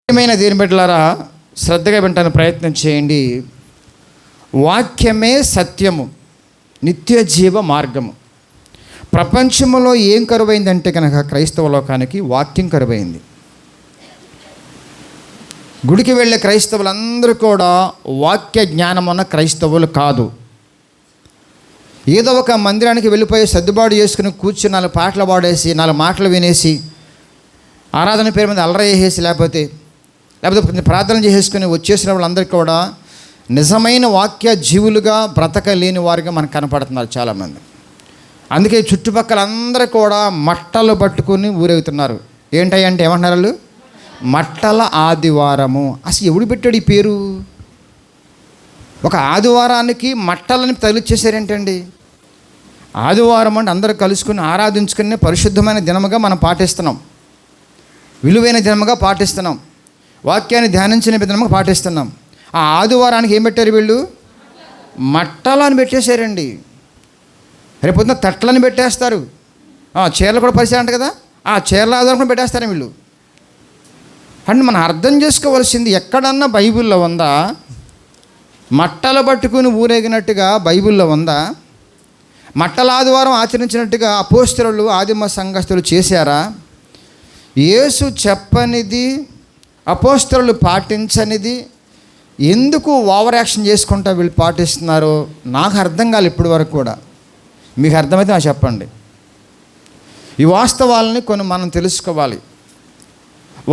ప్రియమైన దేవుని బిడ్డలారా, శ్రద్ధగా వినటానికి ప్రయత్నం చేయండి. వాక్యమే సత్యము, నిత్య జీవ మార్గము. ప్రపంచంలో ఏం కరువైందంటే కనుక క్రైస్తవ లోకానికి వాక్యం కరువైంది. గుడికి వెళ్ళే క్రైస్తవులందరూ కూడా వాక్య జ్ఞానం ఉన్న క్రైస్తవులు కాదు. ఏదో ఒక మందిరానికి వెళ్ళిపోయి సర్దుబాటు చేసుకుని కూర్చుని 4 పాటలు పాడేసి 4 మాటలు వినేసి ఆరాధన పేరు మీద అల్లరి చేసేసి లేకపోతే ప్రార్థన చేసేసుకుని వచ్చేసిన వాళ్ళందరికీ కూడా నిజమైన వాక్య జీవులుగా బ్రతకలేని వారిగా మనకు కనపడుతున్నారు చాలామంది. అందుకే చుట్టుపక్కల అందరూ కూడా మట్టలు పట్టుకుని ఊరేగుతున్నారు. ఏంటంటే ఏమంటున్నారు వాళ్ళు? మట్టల ఆదివారము. అసలు ఎవడు పెట్టాడు ఈ పేరు? ఒక ఆదివారానికి మట్టలని తగిలిచ్చేసారేంటండి? ఆదివారం అంటే అందరూ కలుసుకుని ఆరాధించుకునే పరిశుద్ధమైన దినముగా మనం పాటిస్తున్నాం, విలువైన దినముగా పాటిస్తున్నాం, వాక్యాన్ని ధ్యానించిన విధానంగా పాటిస్తున్నాం. ఆ ఆదివారానికి ఏం పెట్టారు వీళ్ళు? మట్టలని పెట్టేశారండి. రేపొద్దున తట్లని పెట్టేస్తారు. చీరలు కూడా పరిచారంట కదా, ఆ చీరల ఆదివారం కూడా పెట్టేస్తారు వీళ్ళు. అంటే మనం అర్థం చేసుకోవాల్సింది, ఎక్కడన్నా బైబిల్లో ఉందా? మట్టలు పట్టుకుని ఊరేగినట్టుగా బైబిల్లో ఉందా? మట్టల ఆదివారం ఆచరించినట్టుగా అపోస్తలులు ఆదిమ సంఘస్థులు చేశారా? యేసు చెప్పనిది, అపోస్తలులు పాటించనిది ఎందుకు ఓవర్ యాక్షన్ చేసుకుంటా వీళ్ళు పాటిస్తున్నారో నాకు అర్థం కాలేదు ఇప్పటి వరకు కూడా. మీకు అర్థమైతే నాకు చెప్పండి. ఈ వాస్తవాలని కొన్ని మనం తెలుసుకోవాలి.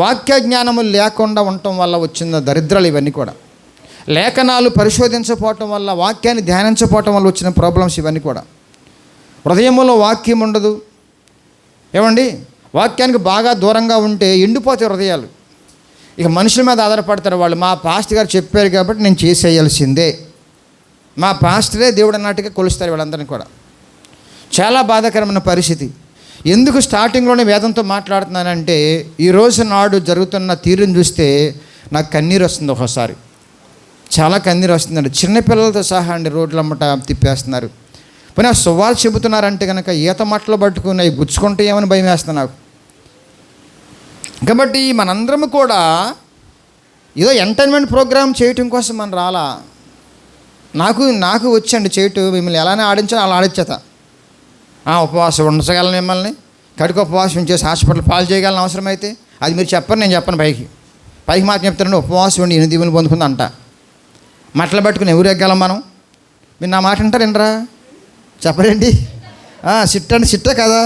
వాక్య జ్ఞానము లేకుండా ఉండటం వల్ల వచ్చిన దరిద్రాలు ఇవన్నీ కూడా. లేఖనాలు పరిశోధించకపోవటం వల్ల, వాక్యాన్ని ధ్యానించకపోవటం వల్ల వచ్చిన ప్రాబ్లమ్స్ ఇవన్నీ కూడా. హృదయంలో వాక్యం ఉండదు. ఏమండి, వాక్యానికి బాగా దూరంగా ఉంటే ఎండిపోతాయి హృదయాలు. ఇక మనుషుల మీద ఆధారపడతారు వాళ్ళు. మా పాస్టర్ గారు చెప్పారు కాబట్టి నేను చేసేయాల్సిందే, మా పాస్టరే దేవుడు అన్నట్టుగా కొలుస్తారు వీళ్ళందరినీ కూడా. చాలా బాధాకరమైన పరిస్థితి. ఎందుకు స్టార్టింగ్లోనే వేదంతో మాట్లాడుతున్నానంటే, ఈరోజు నాడు జరుగుతున్న తీరుని చూస్తే నాకు కన్నీరు వస్తుంది. ఒకసారి చాలా కన్నీరు వస్తుందండి. చిన్నపిల్లలతో సహా అండి రోడ్లమ్మట తిప్పేస్తున్నారు. పోనీ ఆ సువార్త చెబుతున్నారంటే కనుక ఈత మట్టలు పట్టుకుని అవి గుచ్చుకుంటే ఏమని భయం వేస్తుంది నాకు. కాబట్టి మనందరం కూడా ఏదో ఎంటర్టైన్మెంట్ ప్రోగ్రామ్ చేయటం కోసం మనం రాలా. నాకు వచ్చండి చేయటం. మిమ్మల్ని ఎలానే ఆడించాలో అలా ఆడించేత. ఉపవాసం ఉంచగలను, మిమ్మల్ని కడుకు ఉపవాసం చేసి హాస్పిటల్ పాలు చేయగలను అవసరమైతే. అది మీరు చెప్పరు, నేను చెప్పను. పైకి మాత్రం చెప్తానండి, ఉపవాసం ఉండి 8 దీవులు పొందుకుంది అంట. మట్టలు పట్టుకుని ఎవరు ఎగ్గలం మనం? మీరు నా మాట అంటారు ఏంట్రా? చెప్పరండి. సిట్ అంటే సిట్టే కదా,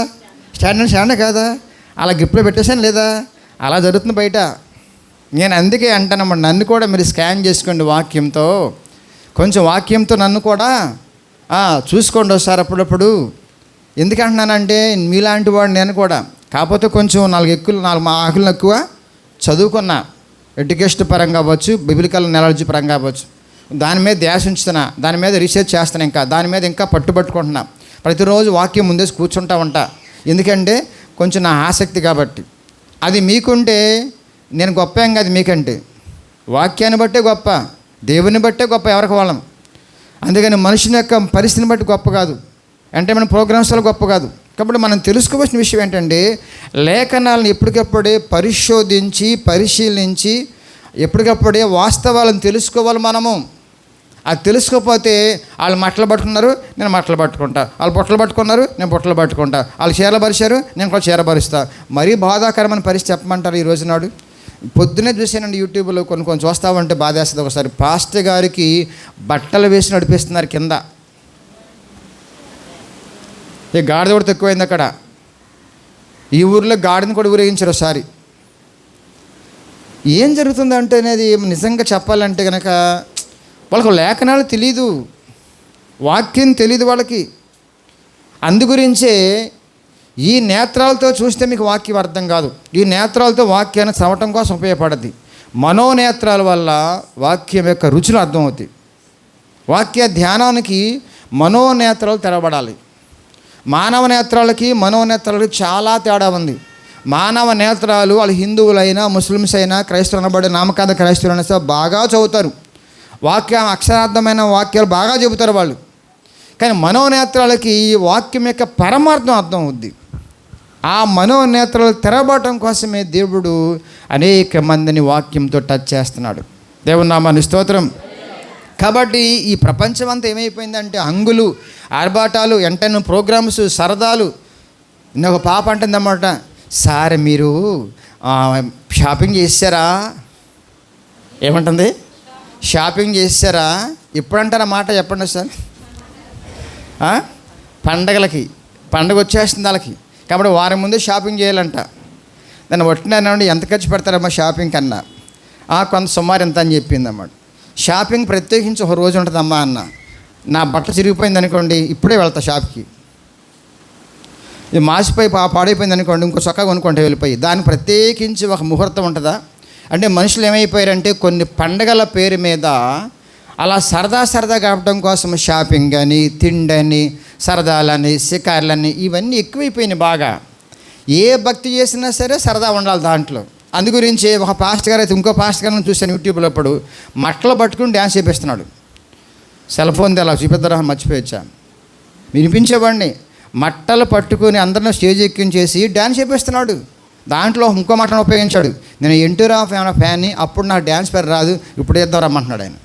స్టాండ్ అంటే స్టాండే కదా, అలా గ్రిప్లో పెట్టేశాను లేదా? అలా జరుగుతుంది బయట. నేను అందుకే అంటానమ్మా, నన్ను కూడా మీరు స్కాన్ చేసుకోండి వాక్యంతో. కొంచెం వాక్యంతో నన్ను కూడా చూసుకోండి ఒకసారి అప్పుడప్పుడు. ఎందుకంటున్నానంటే మీలాంటి వాడు నేను కూడా. కాకపోతే కొంచెం 4 ఆకులు ఎక్కువ చదువుకున్నా, ఎడ్యుకేషన్ పరంగా అవ్వచ్చు, బిబిలికల్ నాలెడ్జ్ పరంగా అవ్వచ్చు. దాని మీద ధ్యాస ఉంచుతున్నా, దాని మీద రీసెర్చ్ చేస్తాను, దాని మీద ఇంకా పట్టుబట్టుకుంటున్నా. ప్రతిరోజు వాక్యం ముందేసి కూర్చుంటా ఉంటా. ఎందుకంటే కొంచెం నా ఆసక్తి కాబట్టి. అది మీకుంటే నేను గొప్ప ఏం కాదు మీకంటే. వాక్యాన్ని బట్టే గొప్ప, దేవుని బట్టే గొప్ప ఎవరికి వాళ్ళం. అందుకని మనుషుని యొక్క పరిస్థితిని బట్టి గొప్ప కాదు, ఎంటర్టైన్మెంట్ ప్రోగ్రామ్స్లో గొప్ప కాదు. కాబట్టి మనం తెలుసుకోవాల్సిన విషయం ఏంటంటే, లేఖనాలను ఎప్పటికప్పుడే పరిశోధించి పరిశీలించి ఎప్పటికప్పుడే వాస్తవాలను తెలుసుకోవాలి మనము. అది తెలుసుకోకపోతే వాళ్ళు మట్టలు పట్టుకున్నారు, నేను మట్టలు పట్టుకుంటా, వాళ్ళు బొట్టలు పట్టుకున్నారు, నేను బొట్టలు పట్టుకుంటా, వాళ్ళు చీరలు పరిచారు, నేను కూడా చీర భరిస్తా. మరీ బాధాకరమైన పరిస్థితి చెప్పమంటారు ఈ రోజు నాడు. పొద్దునే చూసానండి యూట్యూబ్లో కొన్ని చూస్తామంటే బాధేస్తుంది. ఒకసారి పాస్టర్ గారికి బట్టలు వేసి నడిపిస్తున్నారు కింద. ఈ గాడిద కూడా తక్కువైంది అక్కడ. ఈ ఊరిలో గాడిని కూడా ఊరేగించారు ఒకసారి. ఏం జరుగుతుందంటే అనేది నిజంగా చెప్పాలంటే కనుక వాళ్ళకు లేఖనాలు తెలీదు, వాక్యం తెలీదు వాళ్ళకి. అందుగురించే ఈ నేత్రాలతో చూస్తే మీకు వాక్యం అర్థం కాదు. ఈ నేత్రాలతో వాక్యాన్ని చదవటం కోసం ఉపయోగపడద్ది. మనోనేత్రాల వల్ల వాక్యం యొక్క రుచులు అర్థమవుతాయి. వాక్య ధ్యానానికి మనోనేత్రాలు తెరవబడాలి. మానవ నేత్రాలకి మనోనేత్రాలకి చాలా తేడా ఉంది. మానవ నేత్రాలు వాళ్ళు హిందువులైనా, ముస్లిమ్స్ అయినా, క్రైస్తవులు అనబడే నామకాంత క్రైస్తవులైనా సరే బాగా చదువుతారు. అక్షరార్థమైన వాక్యాలు బాగా చెబుతారు వాళ్ళు. కానీ మనోనేత్రాలకి వాక్యం యొక్క పరమార్థం అర్థం అవుద్ది. ఆ మనోనేత్రాలు తెరవటం కోసమే దేవుడు అనేక మందిని వాక్యంతో టచ్ చేస్తున్నాడు. దేవుని నామానికి స్తోత్రం. కాబట్టి ఈ ప్రపంచం అంతా ఏమైపోయిందంటే హంగులు, ఆర్భాటాలు, ఎంటర్టైన్మెంట్ ప్రోగ్రామ్స్, సరదాలు. ఒక పాప అంటుందన్నమాట, సార్ మీరు షాపింగ్ చేశారా? ఏమంటుంది? షాపింగ్ చేశారా? ఎప్పుడంటారా మాట చెప్పండి సార్. పండగ వచ్చేస్తుంది వాళ్ళకి, కాబట్టి వారం ముందే షాపింగ్ చేయాలంట. దాన్ని ఒట్టినానండి, ఎంత ఖర్చు పెడతారమ్మా షాపింగ్ కన్నా? కొంత సుమారు ఎంత అని చెప్పింది అన్నమాట. షాపింగ్ ప్రత్యేకించి ఒక రోజు ఉంటుందమ్మా అన్న. నా బట్టలు చిరిగిపోయింది అనుకోండి, ఇప్పుడే వెళ్తా షాప్కి. ఇది మాసిపోయి పాడైపోయింది అనుకోండి, ఇంకో చొక్కా కొనుక్కుంటే వెళ్ళిపోయి. దానికి ప్రత్యేకించి ఒక ముహూర్తం ఉంటుందా? అంటే మనుషులు ఏమైపోయారంటే కొన్ని పండగల పేరు మీద అలా సరదా కావడం కోసం షాపింగ్ అని, తిండని, సరదాలని, షికార్లని ఇవన్నీ ఎక్కువైపోయినాయి బాగా. ఏ భక్తి చేసినా సరే సరదా ఉండాలి దాంట్లో. అందు గురించి ఒక పాస్టర్ గారు అయితే ఇంకో పాస్టర్ గారిని చూశాను యూట్యూబ్లో. అప్పుడు మట్టలు పట్టుకుని డ్యాన్స్ చేపిస్తున్నాడు. సెల్ ఫోన్ అలా చూపిద్దారా మర్చిపోయచ్చా, వినిపించేవాడిని. మట్టలు పట్టుకుని అందరిని స్టేజ్ ఎక్కించేసి డ్యాన్స్ చేపిస్తున్నాడు. దాంట్లో ఇంకో మట్టను ఉపయోగించాడు. నేను ఎన్టీఆర్ ఫ్యాన్ని, అప్పుడు నాకు డ్యాన్స్ పేరు రాదు, ఇప్పుడు వేద్దాం రమ్మంటున్నాడు ఆయన.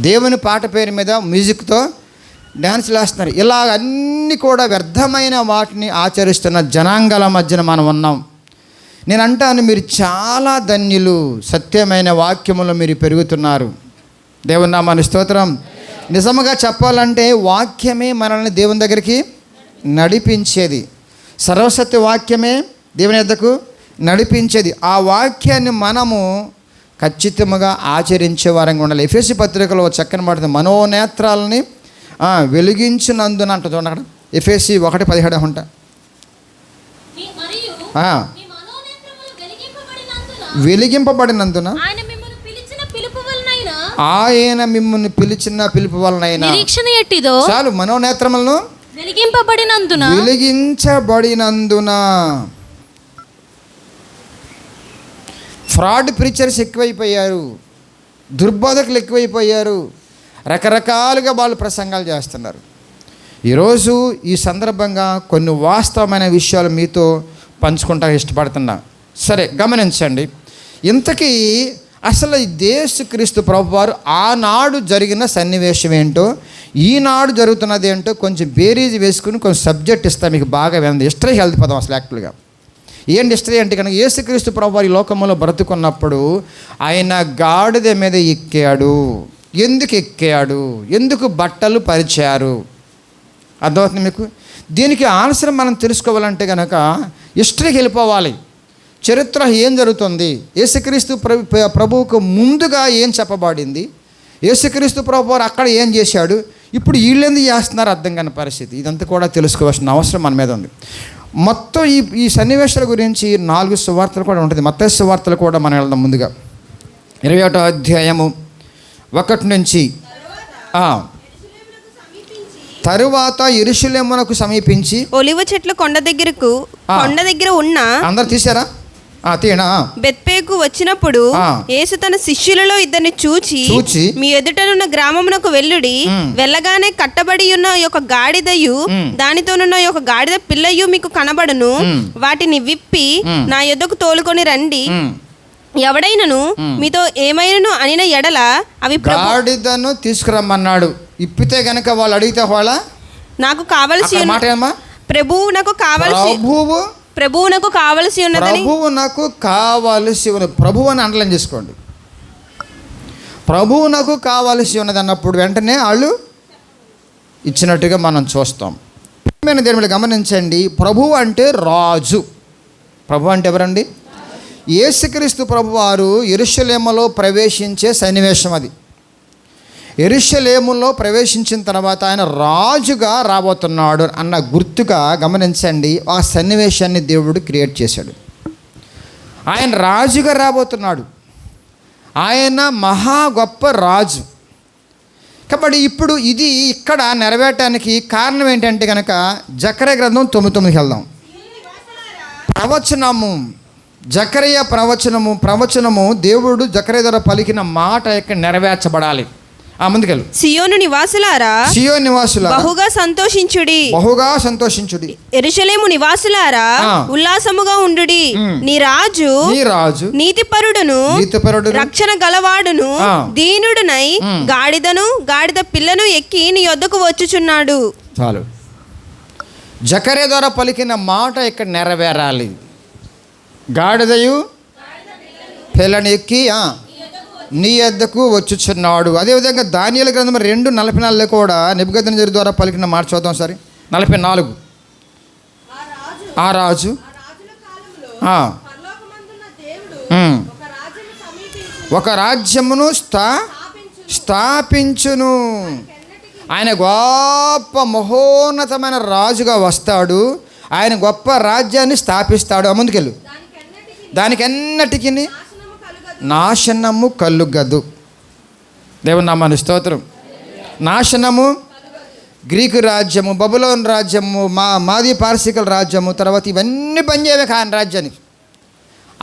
దేవుని పాట పేరు మీద మ్యూజిక్తో డ్యాన్స్లు వేస్తున్నారు. ఇలా అన్నీ కూడా వ్యర్థమైన వాటిని ఆచరిస్తున్న జనాంగాల మధ్యన మనం ఉన్నాం. నేను అంటాను, మీరు చాలా ధన్యులు. సత్యమైన వాక్యములో మీరు పెరుగుతున్నారు. దేవుని నామానికి స్తోత్రం. నిజముగా చెప్పాలంటే వాక్యమే మనల్ని దేవుని దగ్గరికి నడిపించేది. సర్వసత్య వాక్యమే దేవుని యొద్దకు నడిపించేది. ఆ వాక్యాన్ని మనము ఖచ్చితంగా ఆచరించే వారంగా ఉండాలి. ఎఫెసీ పత్రికలో చక్కని మాట, మనోనేత్రాలని వెలిగించినందున అంట. చూడండి అక్కడ ఎఫెసీ 1:17 అంట. వెలిగింపబడినందున ఆయన మిమ్మల్ని పిలిచిన పిలుపు వలనైనా నిరీక్షణ ఎట్టిదో చాలు. మనోనేత్రములను వెలిగించబడినందున. ఫ్రాడ్ ప్రీచర్స్ ఎక్కువైపోయారు, దుర్బోధకులు ఎక్కువైపోయారు, రకరకాలుగా వాళ్ళు ప్రసంగాలు చేస్తున్నారు. ఈరోజు ఈ సందర్భంగా కొన్ని వాస్తవమైన విషయాలు మీతో పంచుకుంటా ఇష్టపడుతున్నా. సరే, గమనించండి. ఇంతకీ అసలు ఈ యేసుక్రీస్తు ప్రభువారు ఆనాడు జరిగిన సన్నివేశం ఏంటో, ఈనాడు జరుగుతున్నది ఏంటో కొంచెం బేరీజ్ వేసుకుని కొంచెం సబ్జెక్ట్ ఇస్తాను మీకు. బాగా వినండి. హిస్టరీ హెల్త్ పదం అసలు యాక్చువల్గా ఏంటి హిస్టరీ అంటే కనుక, యేసుక్రీస్తు ప్రభువారు ఈ లోకంలో బ్రతుకున్నప్పుడు ఆయన గాడిద మీద ఎక్కాడు. ఎందుకు ఎక్కాడు? ఎందుకు బట్టలు పరిచారు? అర్థమవుతుంది మీకు? దీనికి ఆన్సర్ మనం తెలుసుకోవాలంటే కనుక హిస్టరీకి వెళ్ళిపోవాలి. చరిత్ర ఏం జరుగుతుంది, యేసుక్రీస్తు ప్రభువుకు ముందుగా ఏం చెప్పబడింది, యేసుక్రీస్తు ప్రభువారు అక్కడ ఏం చేశాడు, ఇప్పుడు వీళ్ళెందుకు చేస్తున్నారు అర్థం కాని పరిస్థితి. ఇదంతా కూడా తెలుసుకోవాల్సిన అవసరం మన మీద ఉంది. మొత్తం ఈ సన్నివేశాల గురించి 4 సువార్తలు కూడా ఉంటుంది. మత్తయి సువార్తలు కూడా మనం వెళ్దాం. ముందుగా 21వ అధ్యాయము 1 నుంచి. తరువాత యెరూషలేమునకు సమీపించి ఒలివ చెట్ల కొండ దగ్గర ఉన్న అందరు తీశారా? బెత్పేకు వచ్చినప్పుడు యేసు తన శిష్యులలో ఇద్దరిని చూచి మీ ఎదుటనున్న గ్రామమునకు వెళ్ళుడి, వెళ్ళగానే కట్టబడి ఉన్న ఒక గాడిదయు దానితోనున్న ఒక గాడిద పిల్లయు మీకు కనబడును, వాటిని విప్పి నా యొద్దకు తోలుకొని రండి. ఎవడైనను మీతో ఏమైనను అనిన ఎడల అవి గాడిదను తీసుకురమ్మన్నాడు. ఇప్పితే గనక వాళ్ళు అడిగితే నాకు కావలసి ప్రభువునకు కావలసి ఉన్నదని. ప్రభువు అని అండర్లైన్ చేసుకోండి. ప్రభువునకు కావలసి ఉన్నది అన్నప్పుడు వెంటనే వాళ్ళు ఇచ్చినట్టుగా మనం చూస్తాం. దేవుని గమనించండి. ప్రభువు అంటే రాజు. ప్రభు అంటే ఎవరండి? యేసుక్రీస్తు ప్రభువారు యెరూషలేములో ప్రవేశించే సన్నివేశం అది. యెరూషలేములో ప్రవేశించిన తర్వాత ఆయన రాజుగా రాబోతున్నాడు అన్న గుర్తుగా గమనించండి. ఆ సన్నివేశాన్ని దేవుడు క్రియేట్ చేశాడు. ఆయన రాజుగా రాబోతున్నాడు. ఆయన మహా గొప్ప రాజు. కాబట్టి ఇప్పుడు ఇది ఇక్కడ నెరవేరటానికి కారణం ఏంటంటే కనుక జకర్యా గ్రంథం 9:9 వెళ్దాం. ప్రవచనము, జకర్యా ప్రవచనము దేవుడు జకర్యా ద్వారా పలికిన మాట ఇక్కడ నెరవేర్చబడాలి. ముందుకెళ్ళు. సియోను నివాసులారా, సియోను నివాసులారా బహుగా సంతోషించుడి, బహుగా సంతోషించుడి. యెరూషలేము నివాసులారా ఉల్లాసముగా ఉండుడి. నీ రాజు నీతిపరుడును రక్షణ గలవాడును దీనుడునై గాడిదను గాడిద పిల్లను ఎక్కి నీ యొద్దకు వచ్చుచున్నాడు. చాలు. జకర్యా ద్వారా పలికిన మాట ఇక్కడ నెరవేరాలి. గాడిదయు పిల్లను ఎక్కి నీ యొద్దకు వచ్చుచున్నాడు. అదేవిధంగా దానియేలు గ్రంథం 2:44 కూడా నెబుకద్నెజరు ద్వారా పలికిన మాట చూద్దాం సరే. 44 ఆ రాజు ఒక రాజ్యమును స్థాపించును. ఆయన గొప్ప మహోన్నతమైన రాజుగా వస్తాడు. ఆయన గొప్ప రాజ్యాన్ని స్థాపిస్తాడు. ముందుకెళ్ళు. దానికెన్నటికి నాశనము కలుగదు. దేవుని నామానికి స్తోత్రం. నాశనము గ్రీకు రాజ్యము, బబులోన్ రాజ్యము, మాది పార్సికల్ రాజ్యము, తర్వాత ఇవన్నీ పనిచేయవే ఆయన రాజ్యానికి.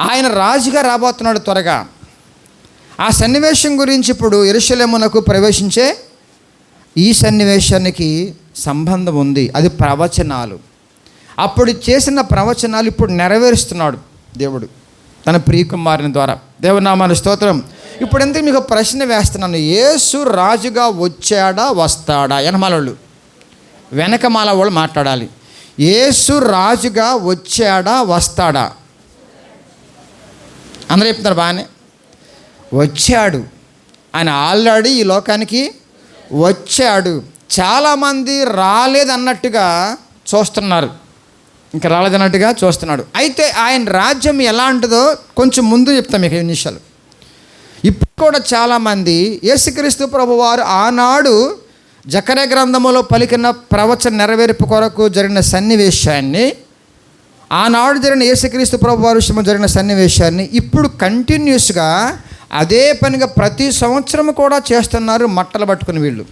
ఆయన రాజుగా రాబోతున్నాడు త్వరగా. ఆ సన్నివేశం గురించి ఇప్పుడు యెరూషలేమునకు ప్రవేశించే ఈ సన్నివేశానికి సంబంధం ఉంది. అది ప్రవచనాలు. అప్పుడు చేసిన ప్రవచనాలు ఇప్పుడు నెరవేరుస్తున్నాడు దేవుడు తన ప్రియకుమారుని ద్వారా. దేవుని నామానికి స్తోత్రం. ఇప్పుడు ఎందుకు మీకు ప్రశ్న వేస్తున్నాను, యేసు రాజుగా వచ్చాడా వస్తాడా? వెనకమాల వాళ్ళు మాట్లాడాలి. యేసు రాజుగా వచ్చాడా వస్తాడా? అందరూ చెప్తున్నారు బాగానే. వచ్చాడు. ఆయన ఆల్రెడీ ఈ లోకానికి వచ్చాడు. చాలామంది రాలేదన్నట్టుగా చూస్తున్నారు, ఇంకా రాలేదన్నట్టుగా చూస్తున్నాడు. అయితే ఆయన రాజ్యం ఎలా ఉంటుందో కొంచెం ముందు చెప్తాం మీకు ఈ నిమిషాలు. ఇప్పుడు కూడా చాలామంది యేసుక్రీస్తు ప్రభువారు ఆనాడు జకర్యా గ్రంథములో పలికిన ప్రవచన నెరవేర్పు కొరకు జరిగిన సన్నివేశాన్ని, ఆనాడు జరిగిన యేసుక్రీస్తు ప్రభువారు విషయంలో జరిగిన సన్నివేశాన్ని ఇప్పుడు కంటిన్యూస్గా అదే పనిగా ప్రతి సంవత్సరం కూడా చేస్తున్నారు మట్టలు పట్టుకుని వీళ్ళు.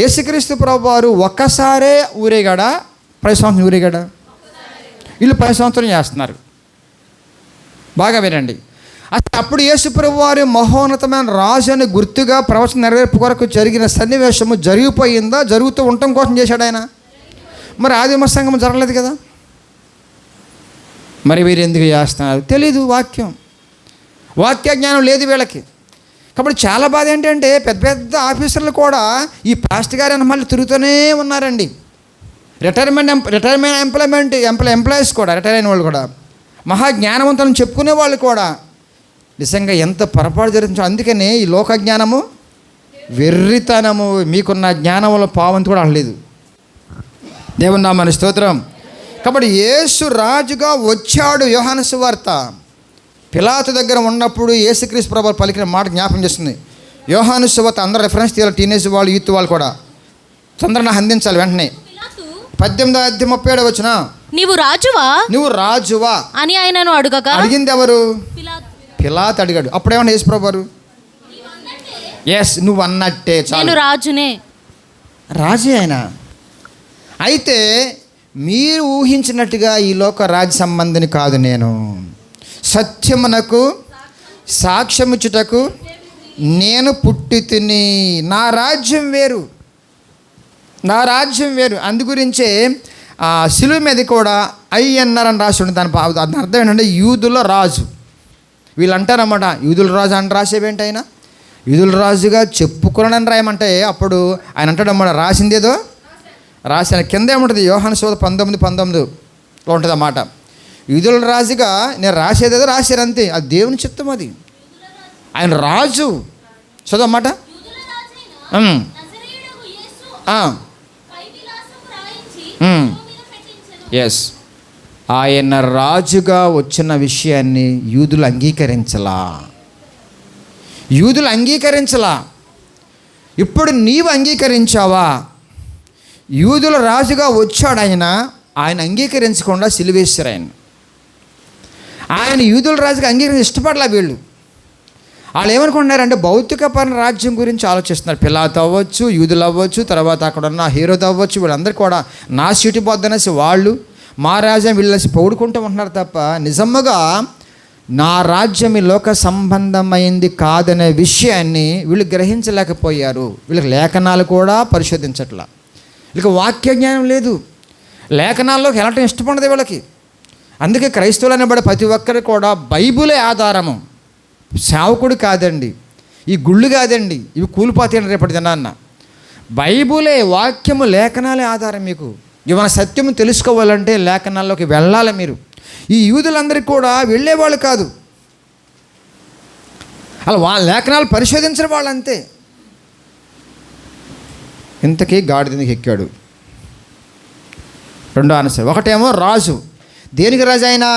యేసుక్రీస్తు ప్రభువారు ఒక్కసారే ఊరేగాడా? 10 సంవత్సరం ఊరేగాడా? వీళ్ళు 10 సంవత్సరం చేస్తున్నారు. బాగా వినండి. అప్పుడు యేసు ప్రభువారి మహోన్నతమైన రాజు అని గుర్తుగా ప్రవచన నెరవేర్పు కొరకు జరిగిన సన్నివేశము జరిగిపోయిందా? జరుగుతూ ఉండటం కోసం చేశాడు ఆయన. మరి ఆదిమ సంఘం జరగలేదు కదా, మరి వీరు ఎందుకు చేస్తున్నారు తెలీదు. వాక్య జ్ఞానం లేదు వీళ్ళకి. కాబట్టి చాలా బాధ ఏంటంటే పెద్ద పెద్ద ఆఫీసర్లు కూడా ఈ పాస్టర్ గారు మళ్ళీ తిరుగుతూనే ఉన్నారండి. ఎంప్లాయీస్ కూడా, రిటైర్ అయిన వాళ్ళు కూడా, మహా జ్ఞానవంతులను చెప్పుకునే వాళ్ళు కూడా నిజంగా ఎంత పొరపాటు జరుగుతుందో. అందుకనే ఈ లోక జ్ఞానము వెర్రితనము. మీకున్న జ్ఞానంలో పావంతి కూడా లేదు. దేవుని నామమున స్తోత్రం. కాబట్టి యేసు రాజుగా వచ్చాడు. యోహాను సువార్త పిలాతు దగ్గర ఉన్నప్పుడు యేసుక్రీస్తు ప్రభువు పలికిన మాట జ్ఞాపకం చేస్తుంది. యోహాను సువార్త అందరూ రెఫరెన్స్ తీయాలి, టీనేజ్ వాళ్ళు, యూత్ వాళ్ళు కూడా తొందరగా అందించాలి వెంటనే. 18:37 నీవు రాజువా అని ఆయనను అడుగగా, అడిగింది ఎవరు? పిలాతు అడిగాడు. అప్పుడేమన్నా యేసు ప్రభువారు ఎస్ నువ్వు అన్నట్టే, చాలు రాజునే, రాజే ఆయన. అయితే మీరు ఊహించినట్టుగా ఈ లోక రాజ్య సంబంధిని కాదు నేను. సత్యమునకు సాక్ష్యమిచ్చుటకు నేను పుట్టి తిని, నా రాజ్యం వేరు. అందుగురించే శిలువ మీద కూడా INR అని రాసి ఉంటుంది. దాని అర్థం ఏంటంటే యూదుల రాజు. వీళ్ళు అంటారన్నమాట, యూదుల రాజు అని రాసేవేంటి ఆయన? యూదుల రాజుగా చెప్పుకున్నాడని రాయమంటే అప్పుడు ఆయన అంటాడన్నమాట, రాసిందేదో రాసిన కింద ఏముంటుంది? యోహాను సువార్త 19:19 ఉంటుంది అన్నమాట. యూదుల రాజుగా నేను రాసేదేదో రాశారంతే. అది దేవుని చిత్తం. అది ఆయన రాజు. చదవమాట. ఎస్, ఆయన రాజుగా వచ్చిన విషయాన్ని యూదులు అంగీకరించలా. ఇప్పుడు నీవు అంగీకరించావా? యూదుల రాజుగా వచ్చాడు ఆయన అంగీకరించకుండా సిలువేశారు ఆయన యూదుల రాజుగా అంగీకరించి ఇష్టపడలే వీళ్ళు. వాళ్ళు ఏమనుకుంటున్నారంటే భౌతికపరమైన రాజ్యం గురించి ఆలోచిస్తున్నారు. పిలాతు అవ్వచ్చు, యూదులు అవ్వచ్చు, తర్వాత అక్కడ ఉన్న హీరోది అవ్వచ్చు, వీళ్ళందరూ కూడా నా సీటు పోద్దనేసి వాళ్ళు మా రాజ్యం వీళ్ళేసి పొగుడుకుంటూ ఉంటున్నారు తప్ప నిజంగా నా రాజ్యం ఈ లోక సంబంధమైంది కాదనే విషయాన్ని వీళ్ళు గ్రహించలేకపోయారు. వీళ్ళకి లేఖనాలు కూడా పరిశోధించట్లా, వీళ్ళకి వాక్య జ్ఞానం లేదు, లేఖనాల్లోకి వెళ్ళటం ఇష్టపడదు వీళ్ళకి. అందుకే క్రైస్తవులు అనేబడే ప్రతి ఒక్కరు కూడా బైబిలే ఆధారము, సేవకుడు కాదండి, ఈ గుళ్ళు కాదండి, ఇవి కూలిపోతాయండి రేపటి దినాన్న. బైబిలే, వాక్యము, లేఖనాలే ఆధారం. మీకు ఏమైనా సత్యము తెలుసుకోవాలంటే లేఖనాల్లోకి వెళ్ళాలి మీరు. ఈ యూదులందరికీ కూడా వెళ్ళేవాళ్ళు కాదు, అలా వాళ్ళ లేఖనాలు పరిశోధించిన వాళ్ళు అంతే. ఇంతకీ గాడిదకి ఎక్కాడు. రెండో ఆన్సర్. ఒకటేమో రాజు. దేనికి రాజు అయినా?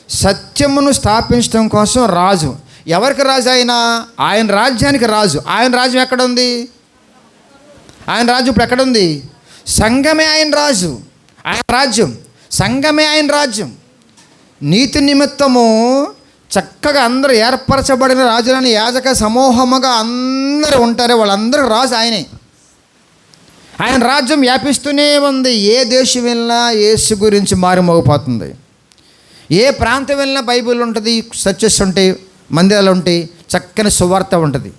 సత్యమును స్థాపించడం కోసం రాజు. ఎవరికి రాజు అయినా? ఆయన రాజ్యానికి రాజు. ఆయన రాజ్యం ఎక్కడుంది? ఆయన రాజ్యం ఇప్పుడు ఎక్కడుంది? సంఘమే ఆయన రాజు, ఆయన రాజ్యం సంఘమే ఆయన రాజ్యం. నీతి నిమిత్తము చక్కగా అందరూ ఏర్పరచబడిన రాజులని యాజక సమూహముగా అందరూ ఉంటారే, వాళ్ళందరూ రాజు ఆయనే. ఆయన రాజ్యం వ్యాపిస్తూనే ఉంది. ఏ దేశం వెళ్ళినా యేసు గురించి మారుమోగిపోతుంది. ఏ ప్రాంతం వెళ్ళినా బైబిల్ ఉంటుంది, సత్యస్ ఉంటాయి, మందిరాలు ఉంటాయి, చక్కని సువార్త ఉంటుంది.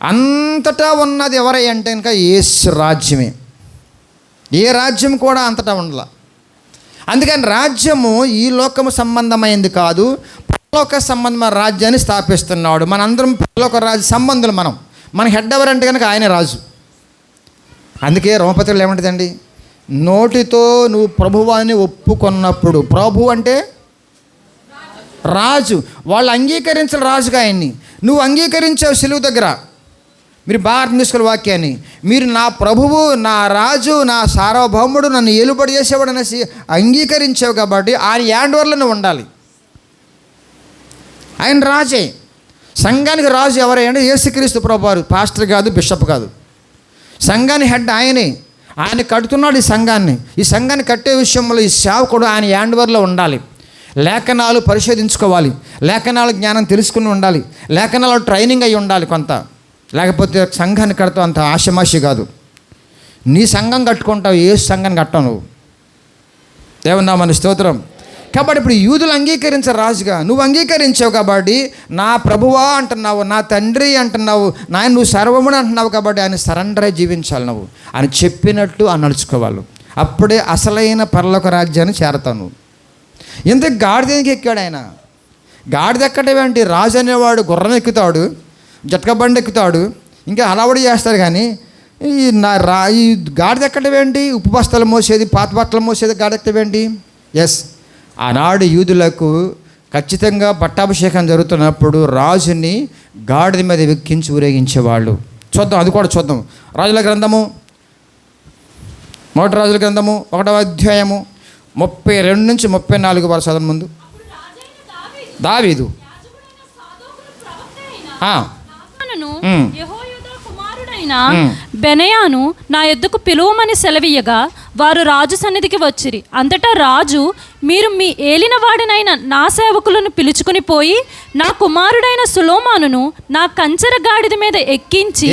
అంతటా ఉన్నది ఎవరై అంటే కనుక యేసు రాజ్యమే. ఏ రాజ్యం కూడా అంతటా ఉండలా. అందుకని రాజ్యము ఈ లోకము సంబంధమైంది కాదు, పరలోక సంబంధమైన రాజ్యాన్ని స్థాపిస్తున్నాడు. మనందరం పరలోక రాజ్య సంబంధులు. మన హెడ్ ఎవరంటే కనుక ఆయనే రాజు. అందుకే రోమపత్రికలు ఏమంటుందండి? నోటితో నువ్వు ప్రభువాన్ని ఒప్పుకొన్నప్పుడు, ప్రభు అంటే రాజు, వాళ్ళు అంగీకరించాలి రాజుగా ఆయన్ని. నువ్వు అంగీకరించావు సిలువు దగ్గర. మీరు బాగా అర్థం చేసుకోవాలి వాక్యాన్ని. మీరు నా ప్రభువు, నా రాజు, నా సార్వభౌముడు, నన్ను ఏలుబడి చేసేవాడు అనేసి అంగీకరించావు కాబట్టి ఆయన యాండ్వర్లో నువ్వు ఉండాలి. ఆయన రాజే. సంఘానికి రాజు ఎవరై అంటే యేసుక్రీస్తు ప్రభువారు, పాస్టర్ కాదు, బిషప్ కాదు. సంఘాన్ని హెడ్ ఆయనే. ఆయన కడుతున్నాడు ఈ సంఘాన్ని. ఈ సంఘాన్ని కట్టే విషయంలో ఈ సేవకుడు ఆయన యాండ్వర్లో ఉండాలి. లేఖనాలు పరిశోధించుకోవాలి, లేఖనాల జ్ఞానం తెలుసుకుని ఉండాలి, లేఖనాలు ట్రైనింగ్ అయి ఉండాలి కొంత. లేకపోతే సంఘాన్ని కడతావు అంత ఆశమాషి కాదు. నీ సంఘం కట్టుకుంటావు, ఏ సంఘాన్ని కట్టావు నువ్వు. దేవుని మన స్తోత్రం. కాబట్టి ఇప్పుడు యూదులు అంగీకరించే రాజుగా నువ్వు అంగీకరించావు కాబట్టి నా ప్రభువా అంటున్నావు, నా తండ్రి అంటున్నావు, నాయన నువ్వు సర్వముడు అంటున్నావు కాబట్టి ఆయన సరెండర్ అయి జీవించాలి. నువ్వు ఆయన చెప్పినట్టు ఆయన నడుచుకోవాలి. అప్పుడే అసలైన పరలోక రాజ్యాన్ని చేరతావు నువ్వు. ఇంతకు గాడిదకి ఎక్కాడు ఆయన. గాడిద ఎక్కడమేంటి? రాజు అనేవాడు గుర్రం ఎక్కుతాడు, జట్క బండి ఎక్కుతాడు, ఇంకా హడావుడి చేస్తాడు. కానీ ఈ గాడిద ఎక్కడమేంటి? ఉప్పు బస్తాలు మోసేది, పాత బట్టలు మోసేది గాడిద ఎక్కడమేంటి? ఎస్, ఆనాడు యూదులకు ఖచ్చితంగా పట్టాభిషేకం జరుగుతున్నప్పుడు రాజుని గాడిద మీద ఎక్కించి ఊరేగించేవాళ్ళు. చూద్దాం, అది కూడా చూద్దాం. రాజుల గ్రంథము, మొదటి రాజుల గ్రంథము 1వ అధ్యాయము 32 నుంచి 34 వరకు చదవండి. ముందు దావీదు యెహోయాదా కుమారుడైన బెనయాను నా యొద్దకు పిలువమని సెలవీయగా వారు రాజు సన్నిధికి వచ్చిరి. అంతటా రాజు, మీరు మీ ఏలినవాడినైన నా సేవకులను పిలుచుకుని పోయి నా కుమారుడైన సొలొమోనును నా కంచర గాడిద మీద ఎక్కించి,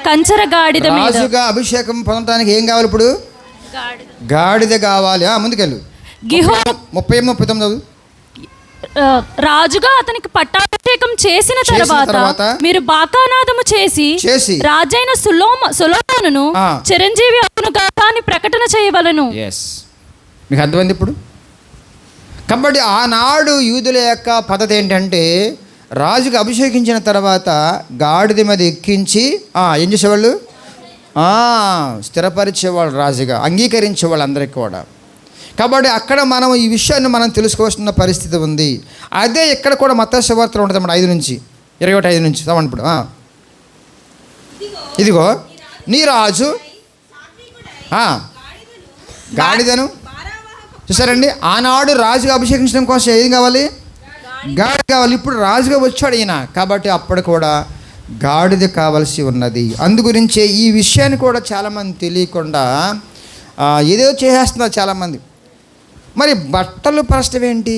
కంచర గాడిద మీద. రాజుగా అభిషేకం పొందడానికి ఏం కావాలి? ఇప్పుడు గాడిద కావాలి. ముందుకెళ్ళు. గిహోను 30:39. రాజుగా అతనికి పట్టాభిషేకం చేసిన తర్వాత మీరు బాకానాదము చేసి రాజైన సొలొమోనును చిరంజీవి అగునుగా అని ప్రకటన చేయవలెను. మీకు అర్థమైంది ఇప్పుడు? కాబట్టి ఆనాడు యూదుల యొక్క పద్ధతి ఏంటంటే రాజుకు అభిషేకించిన తర్వాత గాడిద మీద ఎక్కించి ఏం చేసేవాళ్ళు? స్థిరపరిచేవాళ్ళు, రాజుగా అంగీకరించేవాళ్ళు అందరికీ కూడా. కాబట్టి అక్కడ మనం ఈ విషయాన్ని మనం తెలుసుకోవాల్సిన పరిస్థితి ఉంది. అదే ఇక్కడ కూడా మత్తయి సువార్తలో ఉంటుంది అన్నమాట. 5 నుంచి 21 నుంచి చదవండి ఇప్పుడు. ఇదిగో నీ రాజు గాడిదను. చూసారండి, ఆనాడు రాజుగా అభిషేకించడం కోసం ఏం కావాలి? గాడిద కావాలి. ఇప్పుడు రాజుగా వచ్చాడు ఈయన కాబట్టి అప్పుడు కూడా గాడిద కావాల్సి ఉన్నది. అందుగురించే ఈ విషయాన్ని కూడా చాలామంది తెలియకుండా ఏదో చేసేస్తున్నారు చాలామంది. మరి బట్టలు ప్రశ్న ఏంటి?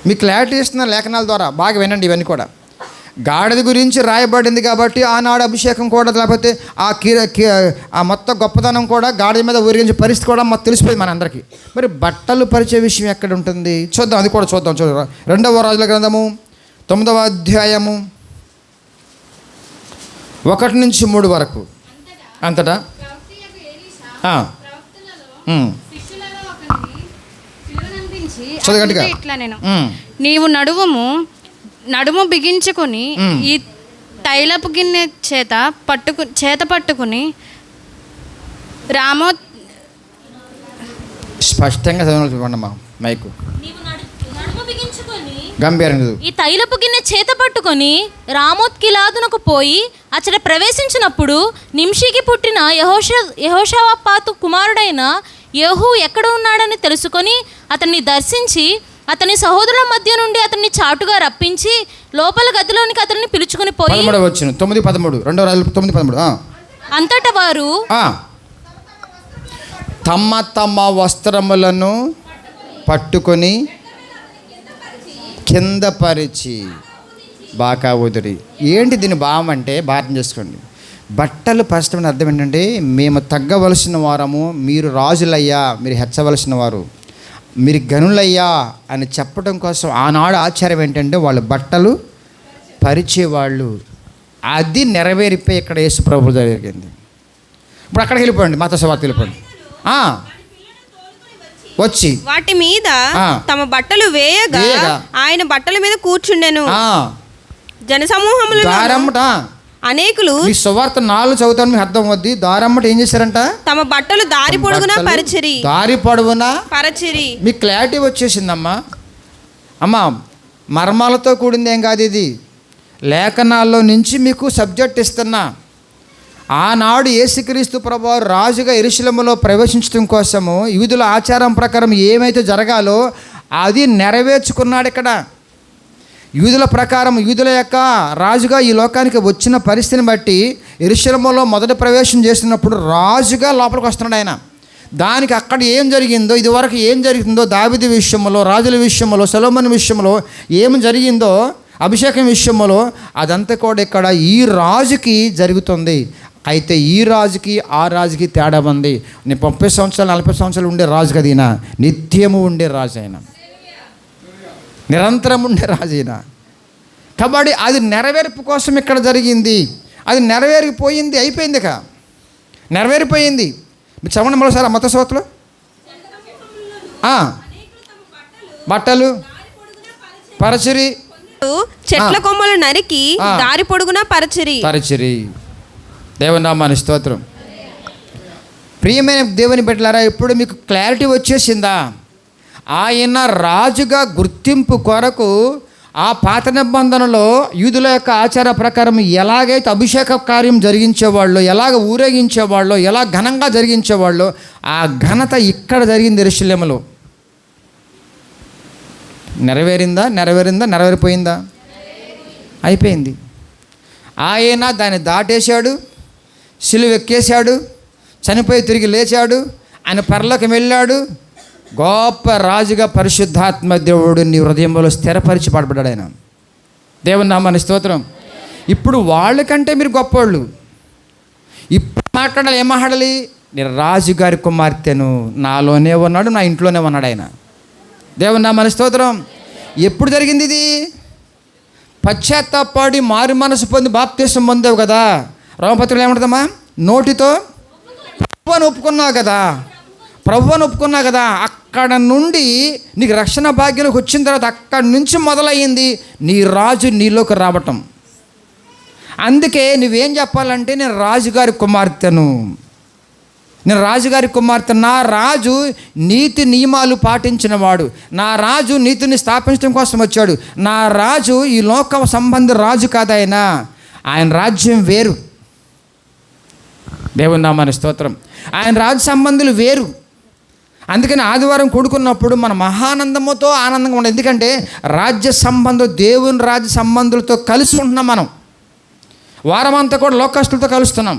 మీకు క్లారిటీ ఇస్తున్న లేఖనాల ద్వారా బాగా వినండి. ఇవన్నీ కూడా గాడిద గురించి రాయబడింది కాబట్టి ఆనాడు అభిషేకం కూడా, లేకపోతే ఆ మొత్తం గొప్పతనం కూడా గాడిద మీద ఊరిగించే పరిస్థితి కూడా మాకు తెలిసిపోయింది మనందరికీ. మరి బట్టలు పరిచే విషయం ఎక్కడ ఉంటుంది చూద్దాం, అది కూడా చూద్దాం. 2వ రాజుల గ్రంథము 9వ అధ్యాయము 1-3 వరకు. అంతటా చదవగట్టుగా ఇట్లా నేను నీవు నడుము బిగించుకొని ఈ తైలపు గిన్నె చేత పట్టుకుని రామో స్పష్టంగా చదవమ్మా మైకు గంభీరంగా. ఈ తైలపు గిన్నె చేత పట్టుకొని రామోత్గిలాదునకు పోయి అచ్చట ప్రవేశించినప్పుడు నింషికి పుట్టిన యెహోషాపాతు కుమారుడైన యెహూ ఎక్కడ ఉన్నాడని తెలుసుకొని అతన్ని దర్శించి అతని సహోదరుల మధ్య నుండి అతన్ని చాటుగా రప్పించి లోపల గదిలోనికి అతన్ని పిలుచుకుని పోయి 9:13 2వ రాజులు 9:13 అంతటా వారు తమ తమ వస్త్రములను పట్టుకొని కింద పరిచి బాకా ఉదిరి. ఏంటి దీని భావం అంటే భారం చేసుకోండి. బట్టలు పరచడం అర్థం ఏంటంటే మేము తగ్గవలసిన వారము, మీరు రాజులయ్యా, మీరు హెచ్చవలసిన వారు, మీరు గనులయ్యా అని చెప్పడం కోసం ఆనాడు ఆచారం ఏంటంటే వాళ్ళు బట్టలు పరిచేవాళ్ళు. అది నెరవేరిపోయి ఇక్కడ యేసు ప్రభు జరిగింది. ఇప్పుడు అక్కడికి వెళ్ళిపోండి, మాతో సవార్త వెళ్ళిపోండి. వచ్చి వాటి మీద తమ బట్టలు వేయగా ఆయన బట్టల మీద కూర్చుండెను. జనసమూహములు అనేకులు ఈ సువార్త 4 చదువుతాను, మీకు అర్థం అవుద్ది. దారమ్మట ఏం చేశారంట? తమ బట్టలు దారి పొడుగునా పరిచిరి. దారి పొడవునా పరిచిరి. మీకు క్లారిటీ వచ్చేసిందమ్మా. అమ్మా, మర్మాలతో కూడింది ఏం కాదు ఇది, లేఖనాల్లో నుంచి మీకు సబ్జెక్ట్ ఇస్తున్నా. ఆనాడు యేసుక్రీస్తు ప్రభువు రాజుగా యెరూషలేములో ప్రవేశించడం కోసము యూదుల ఆచారం ప్రకారం ఏమైతే జరగాలో అది నెరవేర్చుకున్నాడు ఇక్కడ. యూదుల ప్రకారం యూదుల యొక్క రాజుగా ఈ లోకానికి వచ్చిన పరిస్థితిని బట్టి యెరూషలేములో మొదటి ప్రవేశం చేసినప్పుడు రాజుగా లోపలికి వస్తున్నాడు ఆయన. దానికి అక్కడ ఏం జరిగిందో, ఇదివరకు ఏం జరిగిందో, దావీదు విషయంలో, రాజుల విషయంలో, సొలొమోను విషయంలో ఏం జరిగిందో, అభిషేకం విషయంలో, అదంతా కూడా ఇక్కడ ఈ రాజుకి జరుగుతుంది. అయితే ఈ రాజుకి ఆ రాజుకి తేడా ఉంది. నేను 30 సంవత్సరాలు 40 సంవత్సరాలు ఉండే రాజు కదా ఈయన, నిత్యము ఉండే రాజు అయినా, నిరంతరం ఉండే రాజు అయినా. కాబట్టి అది నెరవేర్పు కోసం ఇక్కడ జరిగింది. అది నెరవేరిపోయింది, అయిపోయింది. ఇక నెరవేరిపోయింది. మీరు చదవండి మరోసారి మత సోతలు. బట్టలు పరచిరి, చెట్ల కొమ్మలు నరికి దారి పొడుగునా పరిచిరి. దేవుని నామానికి స్తోత్రం. ప్రియమైన దేవుని బిడ్డలారా, ఇప్పుడు మీకు క్లారిటీ వచ్చేసిందా? ఆయన రాజుగా గుర్తింపు కొరకు ఆ పాత నిబంధనలో యూదుల యొక్క ఆచార ప్రకారం ఎలాగైతే అభిషేక కార్యం జరిగించేవాళ్ళు, ఎలాగ ఊరేగించేవాళ్ళు, ఎలా ఘనంగా జరిగించేవాళ్ళు, ఆ ఘనత ఇక్కడ జరిగింది యెరూషలేములో. నెరవేరిపోయిందా? అయిపోయింది. ఆయన దాన్ని దాటేశాడు, సిలువ ఎక్కేశాడు, చనిపోయి తిరిగి లేచాడు, ఆయన పరలోకం వెళ్ళాడు. గొప్ప రాజుగా పరిశుద్ధాత్మ దేవుడు నీ హృదయంలో స్థిరపరిచి పడబడ్డాడు ఆయన. దేవుని నామానికి స్తోత్రం. ఇప్పుడు వాళ్ళకంటే మీరు గొప్పవాళ్ళు. ఇప్పుడు మాట్లాడాలి, ఏం మాట్లాడాలి? నేను రాజుగారి కుమార్తెను, నాలోనే ఉన్నాడు, నా ఇంట్లోనే ఉన్నాడు ఆయన. దేవుని నామానికి స్తోత్రం. ఎప్పుడు జరిగింది ఇది? పశ్చాత్తాపడి మారు మనసు పొంది బాప్తీసం పొందావు కదా. రోమపత్రికలో ఏమంటుందమ్మా? నోటితో ప్రభువుని ఒప్పుకున్నావు కదా. అక్కడ నుండి నీకు రక్షణ భాగ్యంలోకి వచ్చిన తర్వాత అక్కడి నుంచి మొదలయ్యింది నీ రాజు నీలోకి రావటం. అందుకే నువ్వేం చెప్పాలంటే, నేను రాజుగారి కుమార్తెను, నా రాజు నీతి నియమాలు పాటించినవాడు, నా రాజు నీతిని స్థాపించడం కోసం వచ్చాడు, నా రాజు ఈ లోక సంబంధ రాజు కాదు ఆయన రాజ్యం వేరు. దేవుని నామానికి స్తోత్రం. ఆయన రాజు సంబంధులు వేరు. అందుకని ఆదివారం కూడుకున్నప్పుడు మనం మహానందముతో ఆనందంగా ఉండదు. ఎందుకంటే రాజ్య సంబంధం, దేవుని రాజ్య సంబంధులతో కలిసి ఉంటున్నాం. మనం వారమంతా కూడా లోకస్తులతో కలుస్తున్నాం,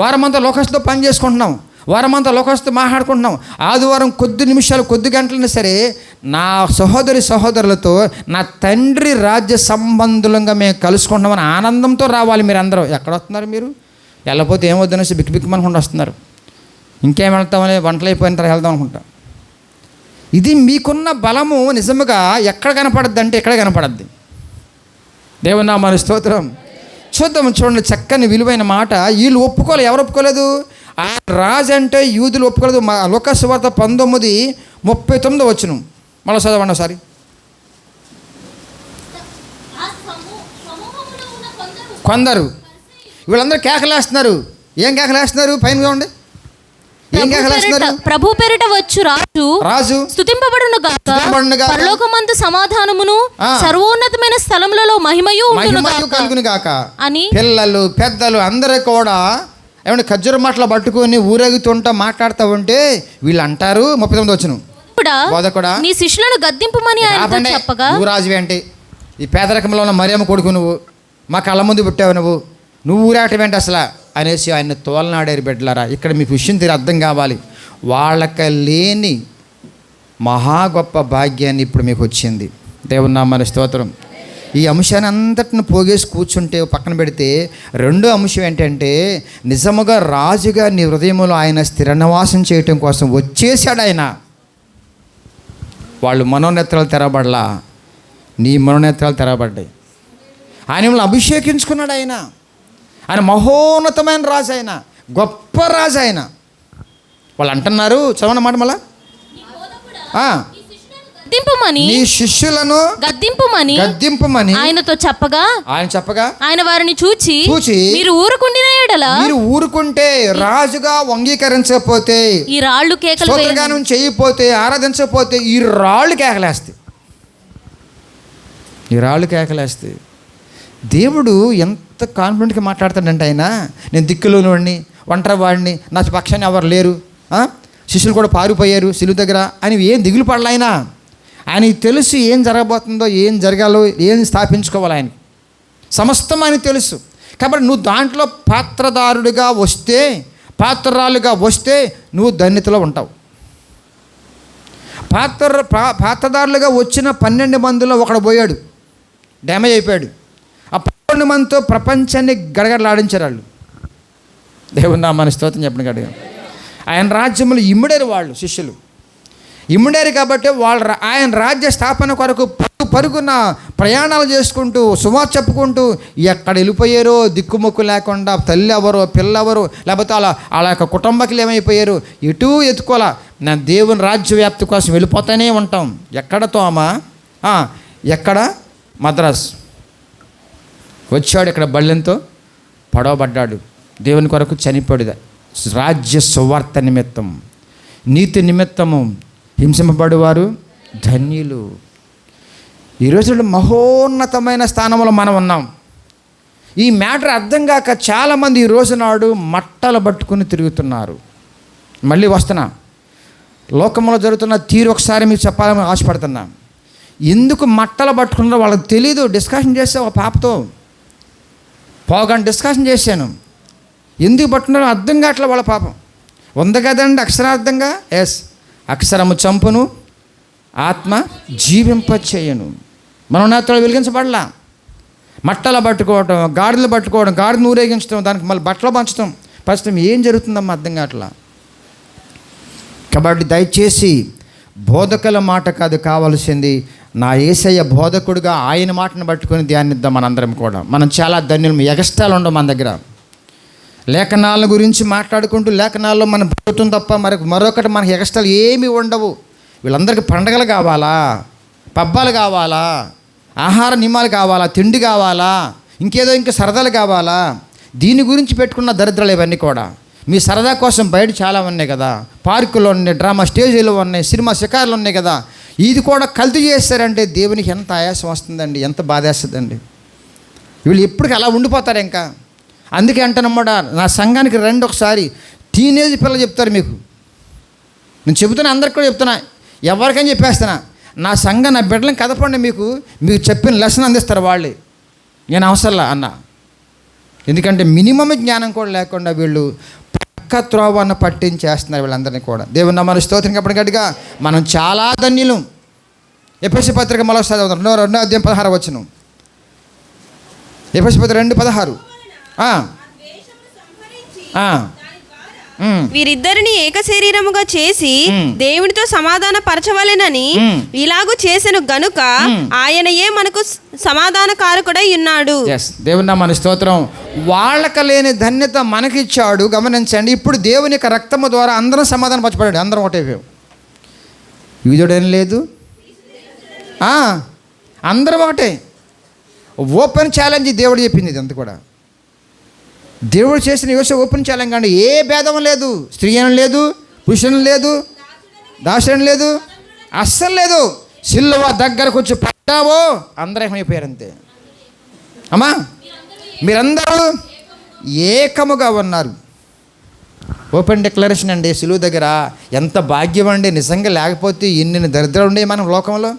వారమంతా లోకస్తులతో పని చేసుకుంటున్నాం, వారమంతా లోకస్తుతో మాట్లాడుకుంటున్నాం. ఆదివారం కొద్ది నిమిషాలు, కొద్ది గంటలైనా సరే నా సహోదరులతో నా తండ్రి రాజ్య సంబంధులంగా మేము కలుసుకుంటామని ఆనందంతో రావాలి. మీరు అందరూ ఎక్కడ వస్తున్నారు? మీరు వెళ్ళకపోతే ఏమొద్దనేసి బిక్కుమనుకుంటూ వస్తున్నారు. ఇంకేం వెళ్తామని వంటలు అయిపోయిన తర్వాత వెళ్దాం అనుకుంటా. ఇది మీకున్న బలము నిజముగా ఎక్కడ కనపడద్ది అంటే ఎక్కడ కనపడద్ది. దేవుని నామమునకు స్తోత్రం. చూడండి, చక్కని విలువైన మాట. వీళ్ళు ఒప్పుకోలేదు. ఎవరు ఒప్పుకోలేదు? ఆ రాజు అంటే యూదులు ఒప్పుకోలేదు. లూకా సువార్త 19:39 మళ్ళీ చదవండి ఒకసారి. కొందరు వీళ్ళందరూ కేకలేస్తున్నారు. ఏం కేకలేస్తున్నారు? పైన చూడండి, ఏం కేకలేస్తున్నారు? ప్రభు పేరిట వచ్చు రాజు స్తుతింపబడును గాక, పరలోకమందు సమాధానమును, సర్వోన్నతమైన స్థలములలో మహిమయు కలుగును గాక అని పిల్లలు పెద్దలు అందరూ కూడా ఏమంటే ఖర్జూర మాటలు పట్టుకొని ఊరేగుతుంటా మాట్లాడుతూ ఉంటే వీళ్ళు అంటారు. 39 బోధకుడా, నీ శిష్యులను గద్దింపుమని ఆయనతో చెప్పగా, నువ్వు రాజువే అంటే ఈ పేదరికంలో ఉన్న మరియమ్మ కొడుకు నువ్వు, మా కళ్ళ ముందు పుట్టావు నువ్వు ఊరేటం ఏంటి అసలు అనేసి ఆయన తోలనాడారు. బిడ్డలారా, ఇక్కడ మీకు విషయం తీరు అర్థం కావాలి. వాళ్ళకి లేని మహా గొప్ప భాగ్యాన్ని ఇప్పుడు మీకు వచ్చింది. దేవుని నామమునకు స్తోత్రం. ఈ అంశాన్ని అంతటిని పోగేసి కూర్చుంటే పక్కన పెడితే, రెండో అంశం ఏంటంటే నిజముగా రాజుగా నీ హృదయంలో ఆయన స్థిర నివాసం చేయటం కోసం వచ్చేసాడు ఆయన. వాళ్ళు మనోనేత్రాలు తెరవబడలా, నీ మనోనేత్రాలు తెరవబడ్డాయి. ఆయన మిమ్మల్ని అభిషేకించుకున్నాడు. ఆయన మహోన్నతమైన రాజు, ఆయన గొప్ప రాజు. ఆయన వాళ్ళు అంటున్నారు, చదవన్న మాట మళ్ళా, నీ శిష్యులను గద్దింపుమని ఆయనతో చెప్పగా ఆయన వారిని చూచి మీరు ఊరుకుంటే రాజుగా అంగీకరించకపోతే, ఈ రాళ్ళు కేకలు చేయకపోతే, ఆరాధించకపోతే ఈ రాళ్ళు కేకలేస్తాయి. దేవుడు ఎంత కాన్ఫిడెంట్గా మాట్లాడతాడంటే, ఆయన నేను దిక్కులోని వాడిని, ఒంటరి వాడిని, నా పక్షాన్ని ఎవరు లేరు, శిష్యులు కూడా పారిపోయారు సిలువ దగ్గర అని ఏం దిగులు పడలే. ఆయనకి తెలుసు ఏం జరగబోతుందో, ఏం జరగాలో, ఏం స్థాపించుకోవాలి. ఆయనకి సమస్తం ఆయనకు తెలుసు. కాబట్టి నువ్వు దాంట్లో పాత్రరాలుగా వస్తే నువ్వు ధన్యతలో ఉంటావు. పాత్రదారులుగా వచ్చిన 12 మందిలో ఒకడు పోయాడు, డ్యామేజ్ అయిపోయాడు. ఆ 12 మందితో ప్రపంచాన్ని గడగడలాడించారు వాళ్ళు. దేవుని నామమునకు స్తోత్రం చెప్పండి. గడిగా ఆయన రాజ్యములు ఇమ్మడారు. వాళ్ళు శిష్యులు ఇమ్మడారు కాబట్టి ఆయన రాజ్య స్థాపన కొరకు పరుగున ప్రయాణాలు చేసుకుంటూ సువార్త చెప్పుకుంటూ ఎక్కడ వెళ్ళిపోయారో దిక్కుమొక్కు లేకుండా, తల్లి ఎవరో పిల్ల ఎవరో, లేకపోతే అలా యొక్క కుటుంబకులు ఏమైపోయారు, ఎటూ ఎత్తుకోవాలా. నా దేవుని రాజ్య వ్యాప్తి కోసం వెళ్ళిపోతూనే ఉంటాం. ఎక్కడ తోమా, ఎక్కడ మద్రాస్ వచ్చాడు, ఇక్కడ బళ్ళెంతో పడవబడ్డాడు, దేవుని కొరకు చనిపోయాడు. రాజ్య సువార్త నిమిత్తం, నీతి నిమిత్తము హింసింపబడేవారు ధన్యులు. ఈరోజు మహోన్నతమైన స్థానంలో మనం ఉన్నాం. ఈ మ్యాటర్ అర్థం కాక చాలామంది ఈ రోజు నాడు మట్టలు పట్టుకుని తిరుగుతున్నారు. మళ్ళీ వస్తున్నా, లోకంలో జరుగుతున్న తీరు ఒకసారి మీకు చెప్పాలని ఆశపడుతున్నా. ఎందుకు మట్టలు పట్టుకున్నారో వాళ్ళకి తెలీదు. డిస్కషన్ చేసే ఒక పాపతో పోగంట డిస్కషన్ చేశాను. ఎందుకు పట్టుకున్నారో అర్థం కావట్లే వాళ్ళ పాపం. ఉంది కదండి అక్షరార్థంగా, అక్షరము చంపును, ఆత్మ జీవింపచేయను. మనోనేత్రాలు వెలిగించబడలా. మట్టలు పట్టుకోవటం, గాడిదలు పట్టుకోవడం, గాడిదను ఊరేగించడం, దానికి మళ్ళీ బట్టలు పంచడం ఏం జరుగుతుందమ్మా అర్థం కావట్లా. కాబట్టి దయచేసి బోధకుల మాట కాదు కావాల్సింది, నా యేసయ్య బోధకుడుగా ఆయన మాటను పట్టుకొని ధ్యానిద్దాం మనందరం కూడా. మనం చాలా ధన్యులం. ఎగస్ట్రాలు ఉండవు మన దగ్గర. లేఖనాల గురించి మాట్లాడుకుంటూ లేఖనాల్లో మనం పోతాం తప్ప మరొకటి మనకి ఎగస్ట్రాలు ఏమీ ఉండవు. వీళ్ళందరికీ పండగలు కావాలా, పబ్బాలు కావాలా, ఆహార నియమాలు కావాలా, తిండి కావాలా, ఇంకేదో ఇంకా సరదాలు కావాలా. దీని గురించి పెట్టుకున్న దరిద్రాలు ఇవన్నీ కూడా. మీ సరదా కోసం బయట చాలా ఉన్నాయి కదా, పార్కులు ఉన్నాయి, డ్రామా స్టేజీలు ఉన్నాయి, సినిమా షికారులు ఉన్నాయి కదా. ఇది కూడా కల్తీ చేస్తారంటే దేవునికి ఎంత ఆయాసం వస్తుందండి, ఎంత బాధేస్తుందండి. వీళ్ళు ఎప్పటికీ అలా ఉండిపోతారు ఇంకా. అందుకే అంటానమాట, నా సంఘానికి రండి ఒకసారి. టీనేజ్ పిల్లలు చెప్తారు మీకు. నేను చెబుతున్నా, అందరికి కూడా చెప్తున్నా, ఎవరికైనా చెప్పేస్తున్నా. నా సంఘం, నా బిడ్డలను కదపండి, మీకు చెప్పిన లెసన్ అందిస్తారు వాళ్ళే. నేను అవసరంలా అన్న. ఎందుకంటే మినిమం జ్ఞానం కూడా లేకుండా వీళ్ళు పక్క త్రోవన్న పట్టించేస్తున్నారు వీళ్ళందరినీ కూడా. దేవుని నామమునకు స్తోత్రం. కాబట్టి గట్టిగా మనం చాలా ధన్యులం. ఎఫెసీ పత్రిక మరోసారి చదువుతాం. 2వ అధ్యాయం 16 వచనం. ఎఫెసీ పత్రిక 2:16. వీరిద్దరిని ఏక శరీరముగా చేసి దేవునితో సమాధాన పరచవలెనని ఇలాగూ చేసెను గనుక ఆయనయే మనకు సమాధాన కారకుడై ఉన్నాడు. దేవుని నామమునకు స్తోత్రం. వాళ్ళకి లేని ధన్యత మనకిచ్చాడు. గమనించండి, ఇప్పుడు దేవుని యొక్క రక్తము ద్వారా అందరం సమాధానం పరచబడ్డాడు. అందరం ఒకటే. యూదుడేం లేదు, అందరం ఒకటే. ఓపెన్ ఛాలెంజ్ దేవుడు చెప్పింది. ఇదంతా కూడా దేవుడు చేసిన యోసేపు ఓపెన్ ఛాలెంజ్. కానీ ఏ భేదం లేదు, స్త్రీ అని లేదు, పురుషుని లేదు, దాసుని లేదు, అస్సలు లేదు. సిలువ దగ్గరకు వచ్చి పడ్డావో అందరూ ఏమైపోయారు అంతే. అమ్మా, మీరందరూ ఏకముగా ఉన్నారు. ఓపెన్ డిక్లరేషన్ అండి. సిలువ దగ్గర ఎంత భాగ్యం అండి నిజంగా. లేకపోతే ఇన్ని దరిద్రం ఉండే మనం లోకంలో.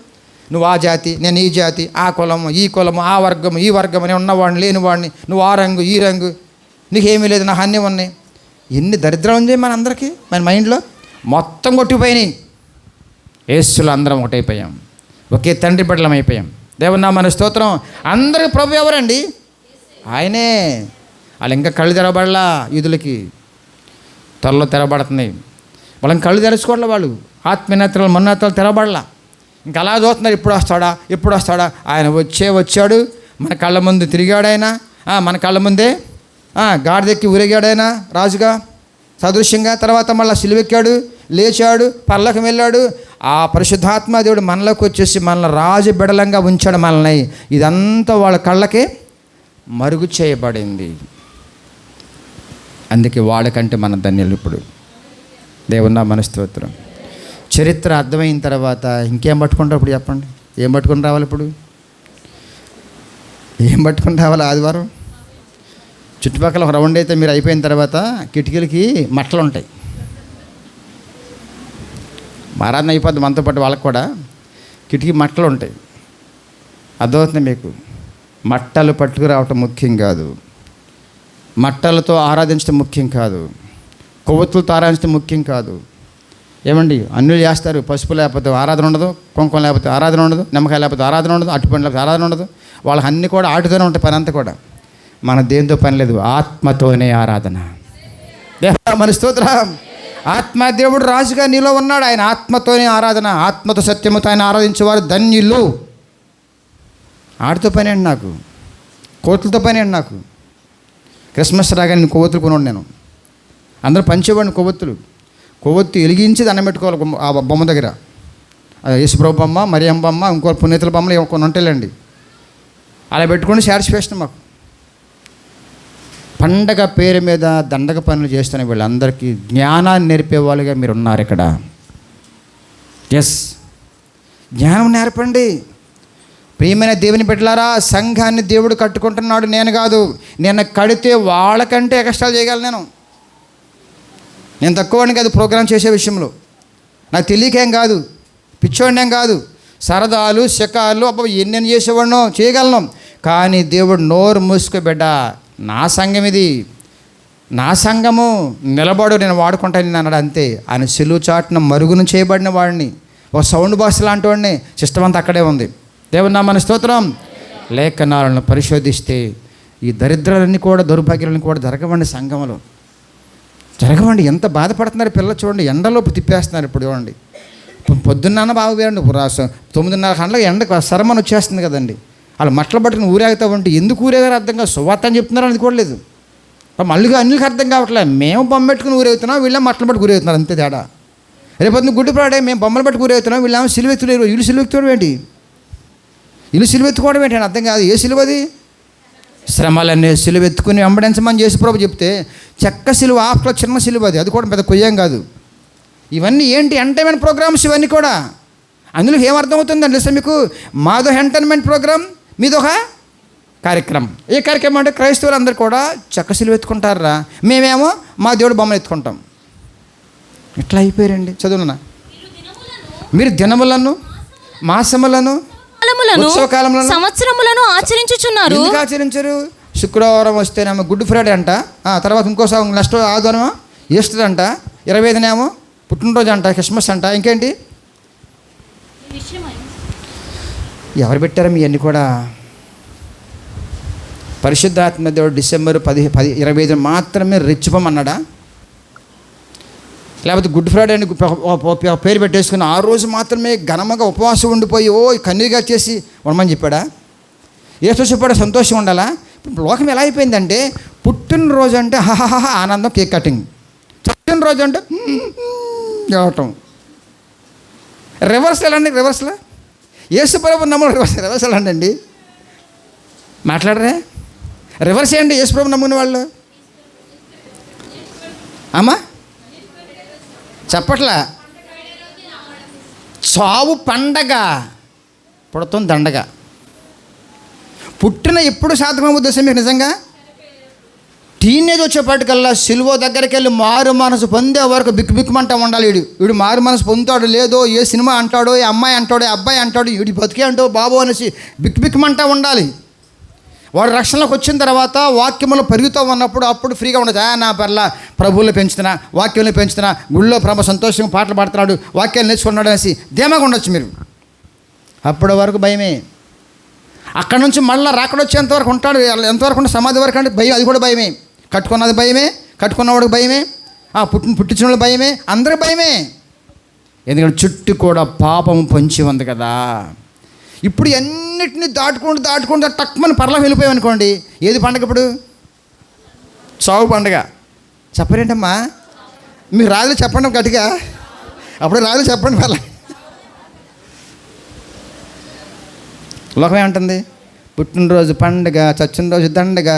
నువ్వు ఆ జాతి, నేను ఈ జాతి, ఆ కులము ఈ కులము, ఆ వర్గము ఈ వర్గము, నేను ఉన్నవాడిని లేనివాడిని, నువ్వు ఆ రంగు ఈ రంగు, నీకేమీ లేదు, నాకు అన్నీ ఉన్నాయి. ఎన్ని దరిద్రం ఉంది మన అందరికీ, మన మైండ్లో. మొత్తం కొట్టిపోయినాయి. యేసులో అందరం ఒకటైపోయాం. ఒకే తండ్రి బిడ్డలం అయిపోయాం. దేవుని నామమునకు స్తోత్రం. అందరికి ప్రభు ఎవరండి? ఆయనే. వాళ్ళు ఇంకా కళ్ళు తెరవబడలా. యూదులకి త్వరలో తెరవబడుతున్నాయి. వాళ్ళని కళ్ళు తెరుచుకోవట్లే. వాళ్ళు ఆత్మీయనేత్రాలు మన్నేత్రాలు తెరవబడలా. ఇంకా అలా చూస్తున్నారు. ఎప్పుడు వస్తాడా. ఆయన వచ్చాడు. మన కళ్ళ ముందు తిరిగాడు. ఆయన మన కళ్ళ ముందే గాడిదెక్కి ఊరేగాడు. ఆయన రాజుగా సదృశ్యంగా. తర్వాత మళ్ళీ సిలువెక్కాడు, లేచాడు, పరలోకం వెళ్ళాడు. ఆ పరిశుద్ధాత్మ దేవుడు మనలోకి వచ్చేసి మనల్ని రాజు బిడలంగా ఉంచాడు మనల్ని. ఇదంతా వాళ్ళ కళ్ళకే మరుగు చేయబడింది. అందుకే వాళ్ళకంటే మన ధన్యులు. ఇప్పుడు దేవుని నామమునకు స్తోత్రం. చరిత్ర అర్థమైన తర్వాత ఇంకేం పట్టుకుంటారు ఇప్పుడు చెప్పండి? ఏం పట్టుకుని రావాలి ఇప్పుడు? ఏం పట్టుకుని రావాలి? ఆదివారం చుట్టుపక్కల ఒక రౌండ్ అయితే మీరు అయిపోయిన తర్వాత కిటికీలకి మట్టలు ఉంటాయి. ఆరాధన అయిపోద్ది మనతో పాటు వాళ్ళకి కూడా కిటికీ మట్టలు ఉంటాయి. అర్థమవుతుంది మీకు? మట్టలు పట్టుకురావటం ముఖ్యం కాదు, మట్టలతో ఆరాధించడం ముఖ్యం కాదు, కొవ్వొత్తులతో ఆరాధించడం ముఖ్యం కాదు. ఏమండి, అన్యులు చేస్తారు. పసుపు లేకపోతే ఆరాధన ఉండదు, కుంకుమ లేకపోతే ఆరాధన ఉండదు, నిమ్మకాయ లేకపోతే ఆరాధన ఉండదు, అట్టుపండు లేకపోతే ఆరాధన ఉండదు. వాళ్ళకి అన్నీ కూడా ఆటుతోనే ఉంటాయి పని అంతా కూడా. మన దేంతో పని లేదు, ఆత్మతోనే ఆరాధన. మన స్తోత్రం. ఆత్మ దేవుడు రాజుగా నీలో ఉన్నాడు. ఆయన ఆత్మతోనే ఆరాధన. ఆత్మతో సత్యముతో ఆయన ఆరాధించేవారు ధన్యులు. ఆడితో పని అండి నాకు, కోతులతో పని అండి నాకు. క్రిస్మస్ రాగా నేను కొవ్వొత్తులు కొనున్నాను. నేను అందరూ పంచేవాడిని కొవ్వొత్తు వెలిగించి దండం పెట్టుకోవాలి ఆ బొమ్మ దగ్గర. యేసుప్రభు బొమ్మ, మరియమ్మ బొమ్మ, ఇంకో పునీతుల బొమ్మలు కొన్ని ఉంటాయండి. అలా పెట్టుకుని సాటిస్ఫాక్షన్ మాకు. పండగ పేరు మీద దండగ పనులు చేస్తున్న వీళ్ళందరికీ జ్ఞానాన్ని నేర్పేవాళ్ళుగా మీరు ఉన్నారు ఇక్కడ. జ్ఞానం నేర్పండి. ప్రియమైన దేవుని బిడ్డలారా, సంఘాన్ని దేవుడు కట్టుకుంటున్నాడు, నేను కాదు. నేను కడితే వాళ్ళకంటే ఎక్స్ట్రా చేయగలను. నేను తక్కువని కాదు ప్రోగ్రామ్ చేసే విషయంలో. నాకు తెలియకేం కాదు, పిచ్చోడినేం కాదు. సరదాలు శకాలు ఎన్నెన్ని చేసేవాడినో చేయగలను. కానీ దేవుడు నోరు మూసుకోబిడ్డ, నా సంఘం ఇది, నా సంఘము నిలబడు, నేను వాడుకుంటాను అన్నాడు అంతే. ఆయన సిలువ చాటున మరుగును చేయబడిన వాడిని, ఒక సౌండ్ బాక్స్ లాంటి వాడిని. సిస్టమ్ అంతా అక్కడే ఉంది. దేవుని నామమునకు స్తోత్రం. లేఖనాలను పరిశోధిస్తే ఈ దరిద్రాలన్నీ కూడా, దౌర్భాగ్యాలన్నీ కూడా జరగవండి. సంఘంలో జరగవండి. ఎంత బాధపడుతున్నారు పిల్లలు చూడండి. ఎండలోపు తిప్పేస్తున్నారు. ఇప్పుడు చూడండి, పొద్దున్న బాగుపోయారండి. 9:30 గంటలకు ఎండకు సరమని వచ్చేస్తుంది కదండి. వాళ్ళు మట్టలు పట్టుకుని ఊరేగుతూ ఉంటే ఎందుకు ఊరేగారు అర్థం కాదు. సువార్త అని చెప్తున్నారు అనుకోవట్లేదు. మళ్ళీ అన్నిటికి అర్థం కావట్లేదు. మేము బొమ్మ పెట్టుకుని ఊరేగుతున్నాం, వీళ్ళే మట్టలు పట్టుకు ఊరేగుతున్నారు, అంతే తేడా. రేపొద్దున గుడ్డి ప్రాడే మేము బొమ్మలు పట్టుకు ఊరేగుతున్నాం, వీళ్ళేమో సిలువెత్తులేరు. వీళ్ళు సిలువెత్తుకోవడం ఏంటి? వీళ్ళు సిలువెత్తుకోవడం ఏంటి అని అర్థం కాదు. ఏ సిలువది? శ్రమలన్నీ సిలువెత్తుకుని వెంబడించమని యేసుప్రభు చెప్తే చెక్క సిలువ, ఆఫ్లో చిన్న సిలువ అది కూడా పెద్ద కొయ్యం కాదు. ఇవన్నీ ఏంటి? ఎంటర్టైన్మెంట్ ప్రోగ్రామ్స్ ఇవన్నీ కూడా. అందులో ఏమర్థమవుతుందండి అసలు మీకు? మాదో ఎంటర్టైన్మెంట్ ప్రోగ్రామ్, మీదొక కార్యక్రమం. ఏ కార్యక్రమం అంటే క్రైస్తవులు అందరూ కూడా చెక్క సిలువ ఎత్తుకుంటారా, మేమేమో మా దేవుడు బొమ్మలు ఎత్తుకుంటాం. ఇట్లా అయిపోయారండి. చదువునా మీరు దినములను, మాసములను, సంవత్సరములను ఆచరించుచున్నారు. ఎందుకు ఆచరించరు? శుక్రవారం వస్తేనేమో గుడ్ ఫ్రైడే అంట, తర్వాత ఇంకోసారి నెక్స్ట్ ఆదివారం ఈస్టర్ అంట, 25నేమో పుట్టినరోజు అంట, క్రిస్మస్ అంట, ఇంకేంటి ఎవరు పెట్టారో మీ అన్నీ కూడా? పరిశుద్ధాత్మ దేవుడు డిసెంబర్ 25 మాత్రమే రెచ్చిపోమన్నాడా? లేకపోతే గుడ్ ఫ్రైడే అని పేరు పెట్టేసుకుని ఆ రోజు మాత్రమే ఘనముగా ఉపవాసం ఉండిపోయి కన్నీగా చేసి ఉండమని చెప్పాడా? యేసు చెప్పాడు సంతోషం ఉండాలా? ఇప్పుడు లోకం ఎలా అయిపోయిందంటే పుట్టినరోజు అంటే హహహ ఆనందం, కేక్ కటింగ్. పుట్టినరోజు అంటే రావటం. రివర్స్ ఎలా అండి? రివర్స్లో యేసు ప్రభు నమ్మకం రివర్స్ ఎలా అండి? మాట్లాడరే? రివర్స్ ఏంటి యేసు ప్రభు నమ్ముకునే వాళ్ళు? అమ్మా చెప్పట్లా. చావు పండగ, పుడతాం దండగ. పుట్టిన ఎప్పుడు సాధకం ఉద్దేశం మీకు నిజంగా? టీనేజ్ వచ్చేపాటికల్లా సిలువ దగ్గరికి వెళ్ళి మారు మనసు పొందే వరకు బిక్కుమంటా ఉండాలి. వీడు మారు మనసు పొందుతాడు లేదో, ఏ సినిమా అంటాడో, ఏ అమ్మాయి అంటాడో, ఏ అబ్బాయి అంటాడు, వీడి బతికే అంటో బాబు అనేసి బిక్కుమంటా ఉండాలి. వాడు రక్షణలోకి వచ్చిన తర్వాత వాక్యములు పెరుగుతూ ఉన్నప్పుడు అప్పుడు ఫ్రీగా ఉండదు. నా పర్లా ప్రభువులు పెంచుతున్నా, వాక్యంలో పెంచుతున్నా, గుళ్ళో సంతోషంగా పాటలు పాడుతున్నాడు, వాక్యాలు నేర్చుకున్నాడు అనేసి ధీమాగా ఉండొచ్చు మీరు. అప్పటి వరకు భయమే. అక్కడ నుంచి మళ్ళీ రాకడొచ్చేంతవరకు ఉంటాడు. ఎంతవరకు ఉంటే సమాధి వరకు అంటే భయం, అది కూడా భయమే. కట్టుకున్నది భయమే, కట్టుకున్నవాడికి భయమే, పుట్టించిన వాళ్ళు భయమే, అందరూ భయమే. ఎందుకంటే చుట్టూ కూడా పాపం పొంచి ఉంది కదా. ఇప్పుడు అన్నిటిని దాటుకుంటూ టక్మని పర్లోకి వెళ్ళిపోయామనుకోండి, ఏది పండగ ఇప్పుడు? చావు పండగ. చెప్పరేంటమ్మా? మీరు రాజులు చెప్పండి గట్టిగా, అప్పుడు రాజులు చెప్పండి పర్లే. లోకం ఏమంటుంది? పుట్టినరోజు పండగ, చచ్చిన రోజు దండగ.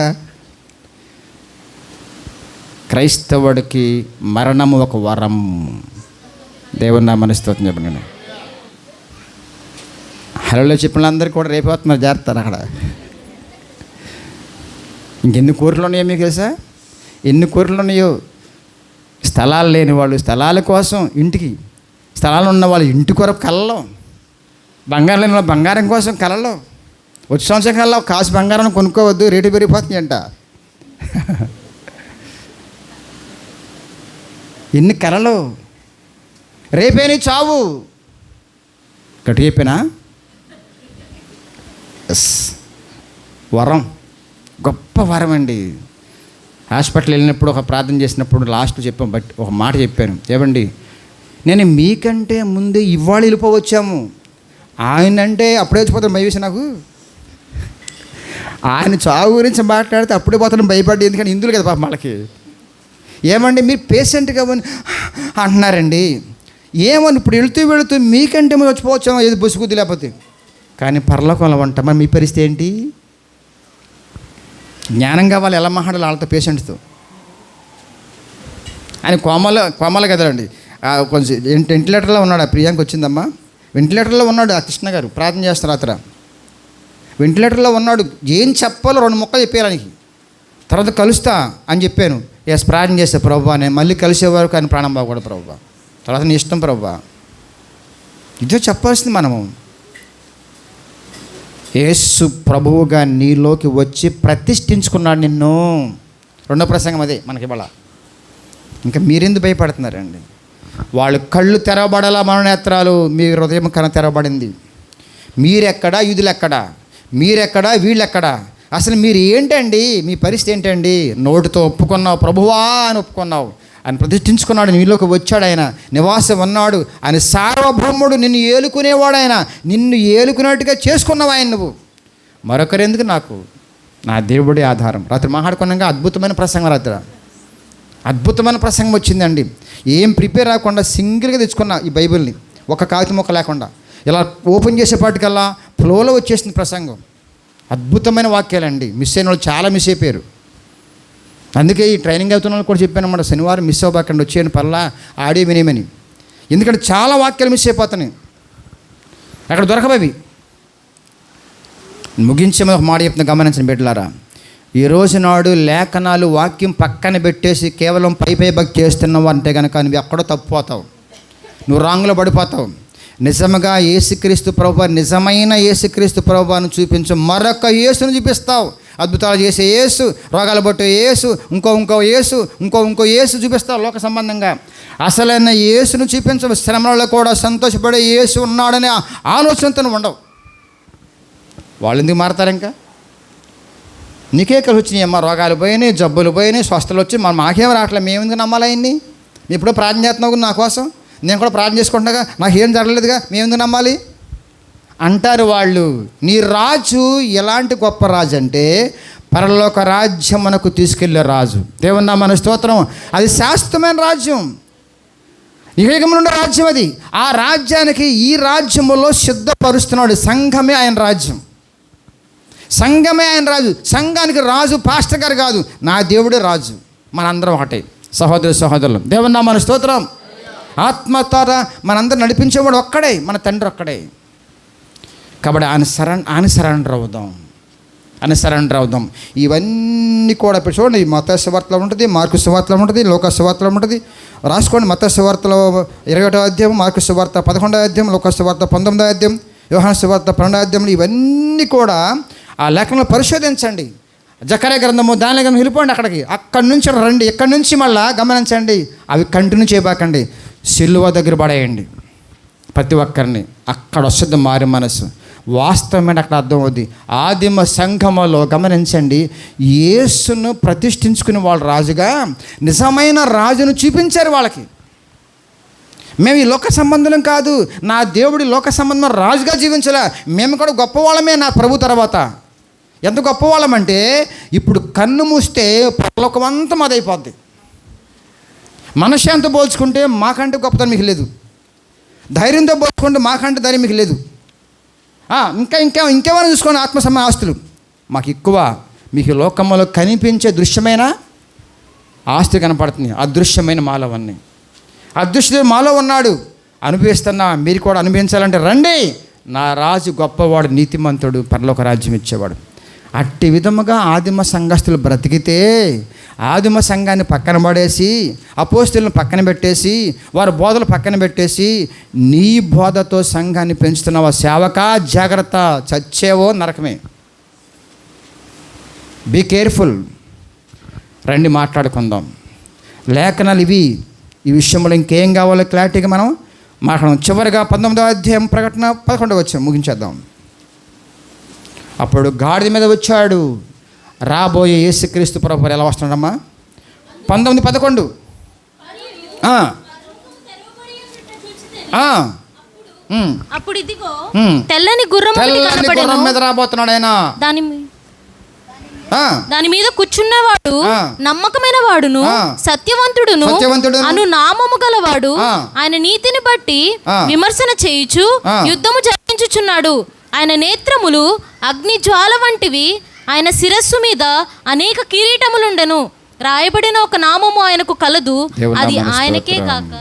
క్రైస్తవుడికి మరణము ఒక వరం. దేవుని నామమున స్తోత్రం చెప్పండి. నేను హలో చెప్పిన వాళ్ళందరికీ కూడా రేపు మరి చేస్తారు అక్కడ. ఇంకెన్ని కోరికలు ఉన్నాయో మీకు తెలుసా? ఎన్ని కోరికలు ఉన్నాయో. స్థలాలు లేని వాళ్ళు స్థలాల కోసం ఇంటికి, స్థలాలు ఉన్న వాళ్ళు ఇంటి కొరకు కలలో, బంగారం లేని వాళ్ళు బంగారం కోసం కలలో. వచ్చే సంవత్సరం కల్లా కాసు బంగారం కొనుక్కోవద్దు, రేటు పెరిగిపోతుంది అంట. ఎన్ని కలలు. రేపే నీ చావు. గట్టి చెప్పినా వరం, గొప్ప వరం అండి. హాస్పిటల్ వెళ్ళినప్పుడు ఒక ప్రార్థన చేసినప్పుడు లాస్ట్ చెప్పాం, బట్ ఒక మాట చెప్పాను, ఏమండి నేను మీకంటే ముందే ఇవాళ వెళ్ళిపోవచ్చాము. ఆయన అంటే అప్పుడే వచ్చిపోతాను భయవేసి నాకు. ఆయన చావు గురించి మాట్లాడితే అప్పుడే పోతాను భయపడి, ఎందుకంటే ఇందులో కదా పాప వాళ్ళకి. ఏమండి మీరు పేషెంట్గా అంటున్నారండి, ఏమని ఇప్పుడు వెళుతూ మీకంటే మేము వచ్చిపోవచ్చాము, ఏది బుసుగుద్ది లేకపోతే. కానీ పరలోకంలో ఉంటాం, మరి మీ పరిస్థితి ఏంటి? జ్ఞానంగా వాళ్ళు ఎలా మాట్లాడాలి వాళ్ళతో పేషెంట్స్తో. ఆయన కోమల కదండి, కొంచెం వెంటిలేటర్లో ఉన్నాడు. ఆ ప్రియాంక వచ్చిందమ్మా, వెంటిలేటర్లో ఉన్నాడు. ఆ కృష్ణ గారు ప్రార్థన చేస్తారు అతర వెంటిలేటర్లో ఉన్నాడు. ఏం చెప్పాలో 2 ముక్కలు చెప్పేయానికి. తర్వాత కలుస్తా అని చెప్పాను. ప్రార్థన చేస్తా ప్రభువా, నేను మళ్ళీ కలిసే వరకు ఆయన ప్రాణం బాగూడదు ప్రభువా, తర్వాత నీ ఇష్టం ప్రభువా. ఇదో చెప్పాల్సింది మనము. యేసు ప్రభువుగా నీలోకి వచ్చి ప్రతిష్ఠించుకున్నాడు నిన్ను. 2వ ప్రసంగం అదే మనకి ఇవాళ. ఇంకా మీరెందుకు భయపడుతున్నారండి? వాళ్ళు కళ్ళు తెరవబడాలా, మనోనేత్రాలు, మీ హృదయం కన తెరవబడింది. మీరెక్కడా, యూదులెక్కడా, మీరెక్కడా, వీళ్ళెక్కడా? అసలు మీరు ఏంటండి? మీ పరిస్థితి ఏంటండి? నోటితో ఒప్పుకున్నావు ప్రభువా అని ఒప్పుకున్నావు, ఆయన ప్రతిష్ఠించుకున్నాడు, నీలోకి వచ్చాడు, ఆయన నివాసం ఉన్నాడు, ఆయన సార్వభౌముడు, నిన్ను ఏలుకునేవాడు, ఆయన నిన్ను ఏలుకున్నట్టుగా చేసుకున్నావు ఆయన. నువ్వు మరొకరెందుకు, నాకు నా దేవుడే ఆధారం. రాత్రి మాట్లాడుకున్నాక అద్భుతమైన ప్రసంగం, రాత్రి అద్భుతమైన ప్రసంగం వచ్చిందండి. ఏం ప్రిపేర్ అవ్వకుండా సింగిల్గా తెచ్చుకున్నా ఈ బైబిల్ని, ఒక కాగితం మొక్క లేకుండా. ఇలా ఓపెన్ చేసేపాటికల్లా ఫ్లోలో వచ్చేసింది ప్రసంగం. అద్భుతమైన వాక్యాలండి. మిస్ అయిన వాళ్ళు చాలా మిస్ అయిపోయారు. అందుకే ఈ ట్రైనింగ్ అవుతున్న వాళ్ళు కూడా చెప్పాను అన్నమాట, శనివారం మిస్ అవ్వకండి, వచ్చేయని పర్లా ఆడియో వినేమని. ఎందుకంటే చాలా వాక్యాలు మిస్ అయిపోతున్నాయి, అక్కడ దొరకబవి. ముగించే ఒక మాట చెప్తున్నా, గమనించండి బిడ్డలారా. ఈ రోజు నాడు లేఖనాలు వాక్యం పక్కన పెట్టేసి కేవలం పై భక్తి చేస్తున్నావు అంటే కనుక నువ్వు ఎక్కడో తప్పిపోతావు, నువ్వు రాంగ్లో పడిపోతావు. నిజంగా యేసుక్రీస్తు ప్రభువు, నిజమైన యేసుక్రీస్తు ప్రభువును చూపించు, మరొక యేసును చూపిస్తావు. అద్భుతాలు చేసే యేసు, రోగాలు పట్టే యేసు, ఇంకో యేసు, ఇంకో యేసు చూపిస్తావు లోక సంబంధంగా. అసలైన యేసును చూపించవు. శ్రమలలో కూడా సంతోషపడే యేసు ఉన్నాడనే ఆలోచనతో ఉండవు. వాళ్ళు ఎందుకు మారతారు? ఇంకా నీకే కలిసి వచ్చినాయి అమ్మ, రోగాలు పోయినాయి, జబ్బులు పోయినాయి, స్వస్థలు వచ్చి మాకేం రావట్లేదు, మేము ఎందుకు నమ్మాలి ఆయన్ని? నీ ఇప్పుడు ప్రార్థన చేస్తున్నావు నా కోసం, నేను కూడా ప్రార్థన చేసుకుంటున్నాగా, నాకేం జరగలేదుగా, మేము ఎందుకు నమ్మాలి అంటారు వాళ్ళు. నీ రాజు ఎలాంటి గొప్ప రాజు అంటే పరలోక రాజ్యం మనకు తీసుకెళ్లే రాజు. దేవుని నామమున స్తోత్రం. అది శాశ్వతమైన రాజ్యం, యుగములుండే రాజ్యం. అది ఆ రాజ్యానికి ఈ రాజ్యములో సిద్ధపరుస్తున్నాడు. సంఘమే ఆయన రాజ్యం, సంఘమే ఆయన రాజు. సంఘానికి రాజు పాస్టర్ గారు కాదు, నా దేవుడే రాజు. మనందరం ఒకటే సహోదరులు. దేవుని నామమున స్తోత్రం. ఆత్మ ద్వారా మనందరం నడిపించేవాడు ఒక్కడే, మన తండ్రి ఒక్కడే. కాబట్టి ఆయన సరెండర్ అవుదాం. ఇవన్నీ కూడా ఇప్పుడు చూడండి, మత్తయి సువార్తలో ఉంటుంది, మార్కు సువార్తలో ఉంటుంది, లూకా సువార్తలో ఉంటుంది. రాసుకోండి. మత్తయి సువార్తలో 21వ అధ్యాయం, మార్కు సువార్త 11వ అధ్యాయం, లూకా సువార్త 19వ అధ్యాయం, యోహాను సువార్త 12వ అధ్యాయంలో ఇవన్నీ కూడా ఆ లేఖనంలో పరిశోధించండి. జకర్యా గ్రంథము, దానిలో గ్రంథం వెళ్ళిపోండి అక్కడికి, అక్కడి నుంచి రండి, ఇక్కడి నుంచి మళ్ళీ గమనించండి. అవి కంటిన్యూ చేయబాకండి, సిలువ దగ్గర పడేయండి ప్రతి ఒక్కరిని. అక్కడ వస్తుంది మారి మనసు. వాస్తవమైన అక్కడ అర్థం అవుద్ది. ఆదిమ సంఘములో గమనించండి, యేసును ప్రతిష్ఠించుకునే వాళ్ళు రాజుగా నిజమైన రాజును చూపించారు వాళ్ళకి. మేము ఈ లోక సంబంధం కాదు, నా దేవుడి లోక సంబంధం రాజుగా జీవించలే, మేము కూడా గొప్పవాళ్ళమే నా ప్రభు తర్వాత. ఎంత గొప్పవాళ్ళమంటే ఇప్పుడు కన్ను మూస్తే పరలోకమంతా మాదైపోద్ది. మనశ్శాంతితో పోల్చుకుంటే మాకంటే గొప్పతనం మీకు లేదు, ధైర్యంతో పోల్చుకుంటే మాకంటే ధైర్యం మీకు లేదు. ఇంకేమైనా చూసుకోండి, ఆత్మ ఆస్తులు మాకు ఎక్కువ. మీకు లోకంలో కనిపించే దృశ్యమైన ఆస్తి కనపడుతుంది, అదృశ్యమైన మాలవన్నీ. అదృశ్యమైన మాలో ఉన్నాడు, అనుభవిస్తున్నా. మీరు కూడా అనుభవించాలంటే రండి. నా రాజు గొప్పవాడు, నీతిమంతుడు, పరలోక రాజ్యం ఇచ్చేవాడు. అట్టి విధముగా ఆదిమ సంఘస్థులు బ్రతికితే ఆదిమ సంఘాన్ని పక్కన పడేసి, అపోస్తులను పక్కన పెట్టేసి, వారి బోధలు పక్కన పెట్టేసి నీ బోధతో సంఘాన్ని పెంచుతున్నావా? సేవకా జాగ్రత్త, చచ్చేవో నరకమే. Be careful. రండి మాట్లాడుకుందాం. లేఖనాలు ఇవి. ఈ విషయంలో ఇంకేం కావాలో క్లారిటీగా మనం మాట్లాడదాం. చివరిగా 19వ అధ్యాయం ప్రకటన 11వ వచనం ముగించేద్దాం. అప్పుడు గాడిద మీద వచ్చాడు రాబోయే యేసుక్రీస్తు ప్రభువు. ఎలా వస్తున్నాడమ్మా? 19:11. అప్పుడు ఇదిగో తెల్లని గుర్రం మీద రాబోతున్నాడు ఆయన. దాని మీద కూర్చున్నవాడు నమ్మకమైన వాడును సత్యవంతుడును అను నామము గలవాడు. ఆయన నీతిని బట్టి విమర్శన చేయుచు యుద్ధము జరిగించుచున్నాడు. ఆయన నేత్రములు అగ్ని జ్వాల వంటివి. ఆయన శిరస్సు మీద అనేక కిరీటములుండెను. రాయబడిన ఒక నామము ఆయనకు కలదు, అది ఆయనకే కాక.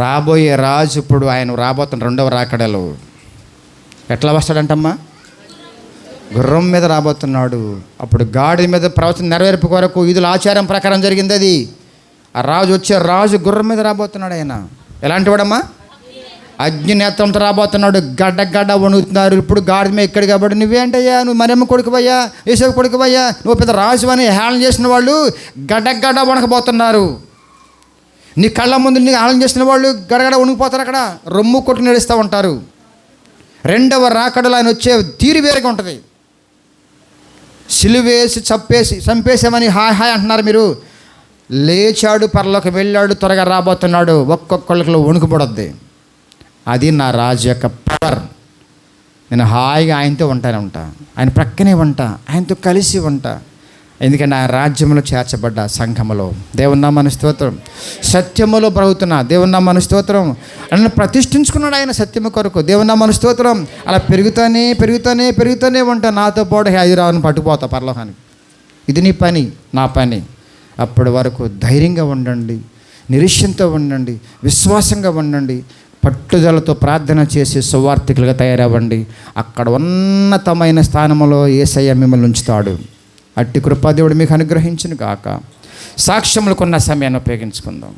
రాబోయే రాజు ఇప్పుడు ఆయన రాబోతున్న రెండవ రాకడలో ఎట్లా వస్తాడంటమ్మా? గుర్రం మీద రాబోతున్నాడు. అప్పుడు గాడి మీద ప్రవచన నెరవేర్పు కొరకు విధుల ఆచారం ప్రకారం జరిగింది అది. ఆ రాజు రాజు గుర్రం మీద రాబోతున్నాడు. ఆయన ఎలాంటి వాడమ్మా? అగ్ని నేత్రంతో రాబోతున్నాడు. గడ్డ వణుకుతున్నారు. ఇప్పుడు గాడి మీద ఎక్కడు కాబట్టి నువ్వేంటయ్యా, నువ్వు మరేమ్మ కొడుకువయ్యా, యేసపు కొడుకువయ్యా, నువ్వు పెద్ద రాజు అని హేళన చేసిన వాళ్ళు గడ్డ వణకబోతున్నారు. నీ కళ్ళ ముందు నీకు హేళన చేసిన వాళ్ళు గడగడ వణికిపోతారు. అక్కడ రొమ్ము కొట్టుకు నడుస్తూ ఉంటారు. రెండవ రాకడలో ఆయన వచ్చే తీరు వేరుగా ఉంటుంది. సిలువేసి చంపేసామని హాయ్ అంటున్నారు మీరు. లేచాడు, పరలోకి వెళ్ళాడు, త్వరగా రాబోతున్నాడు. ఒక్కొక్కళ్ళకి వణుకుపడద్ది. అది నా రాజు యొక్క పవర్. నేను హాయిగా ఆయనతో ఉంటా, ఆయన ప్రక్కనే ఉంటా, ఆయనతో కలిసి ఉంటా. ఎందుకంటే ఆయన రాజ్యంలో చేర్చబడ్డ సంఘములో. దేవుని నామమున స్తోత్రం. సత్యములో బ్రతుకుతున్నా. దేవుని నామమున స్తోత్రం. నన్ను ప్రతిష్ఠించుకున్నాడు ఆయన సత్యము కొరకు. దేవుని నామమున స్తోత్రం. అలా పెరుగుతూనే ఉంటా. నాతో పాటు హైదరాబాద్ని పట్టుకుపోతా పరలోకానికి. ఇది నీ పని, నా పని. అప్పటి వరకు ధైర్యంగా ఉండండి, నిరీక్షణతో ఉండండి, విశ్వాసంగా ఉండండి, పట్టుదలతో ప్రార్థన చేసి సువార్థికులుగా తయారవ్వండి. అక్కడ ఉన్నతమైన స్థానంలో యేసయ్య మిమ్మల్ని ఉంచుతాడు. అట్టి కృపాదేవుడు మీకు అనుగ్రహించును గాక. సాక్ష్యములు కొన్న సమయాన్ని ఉపయోగించుకుందాం.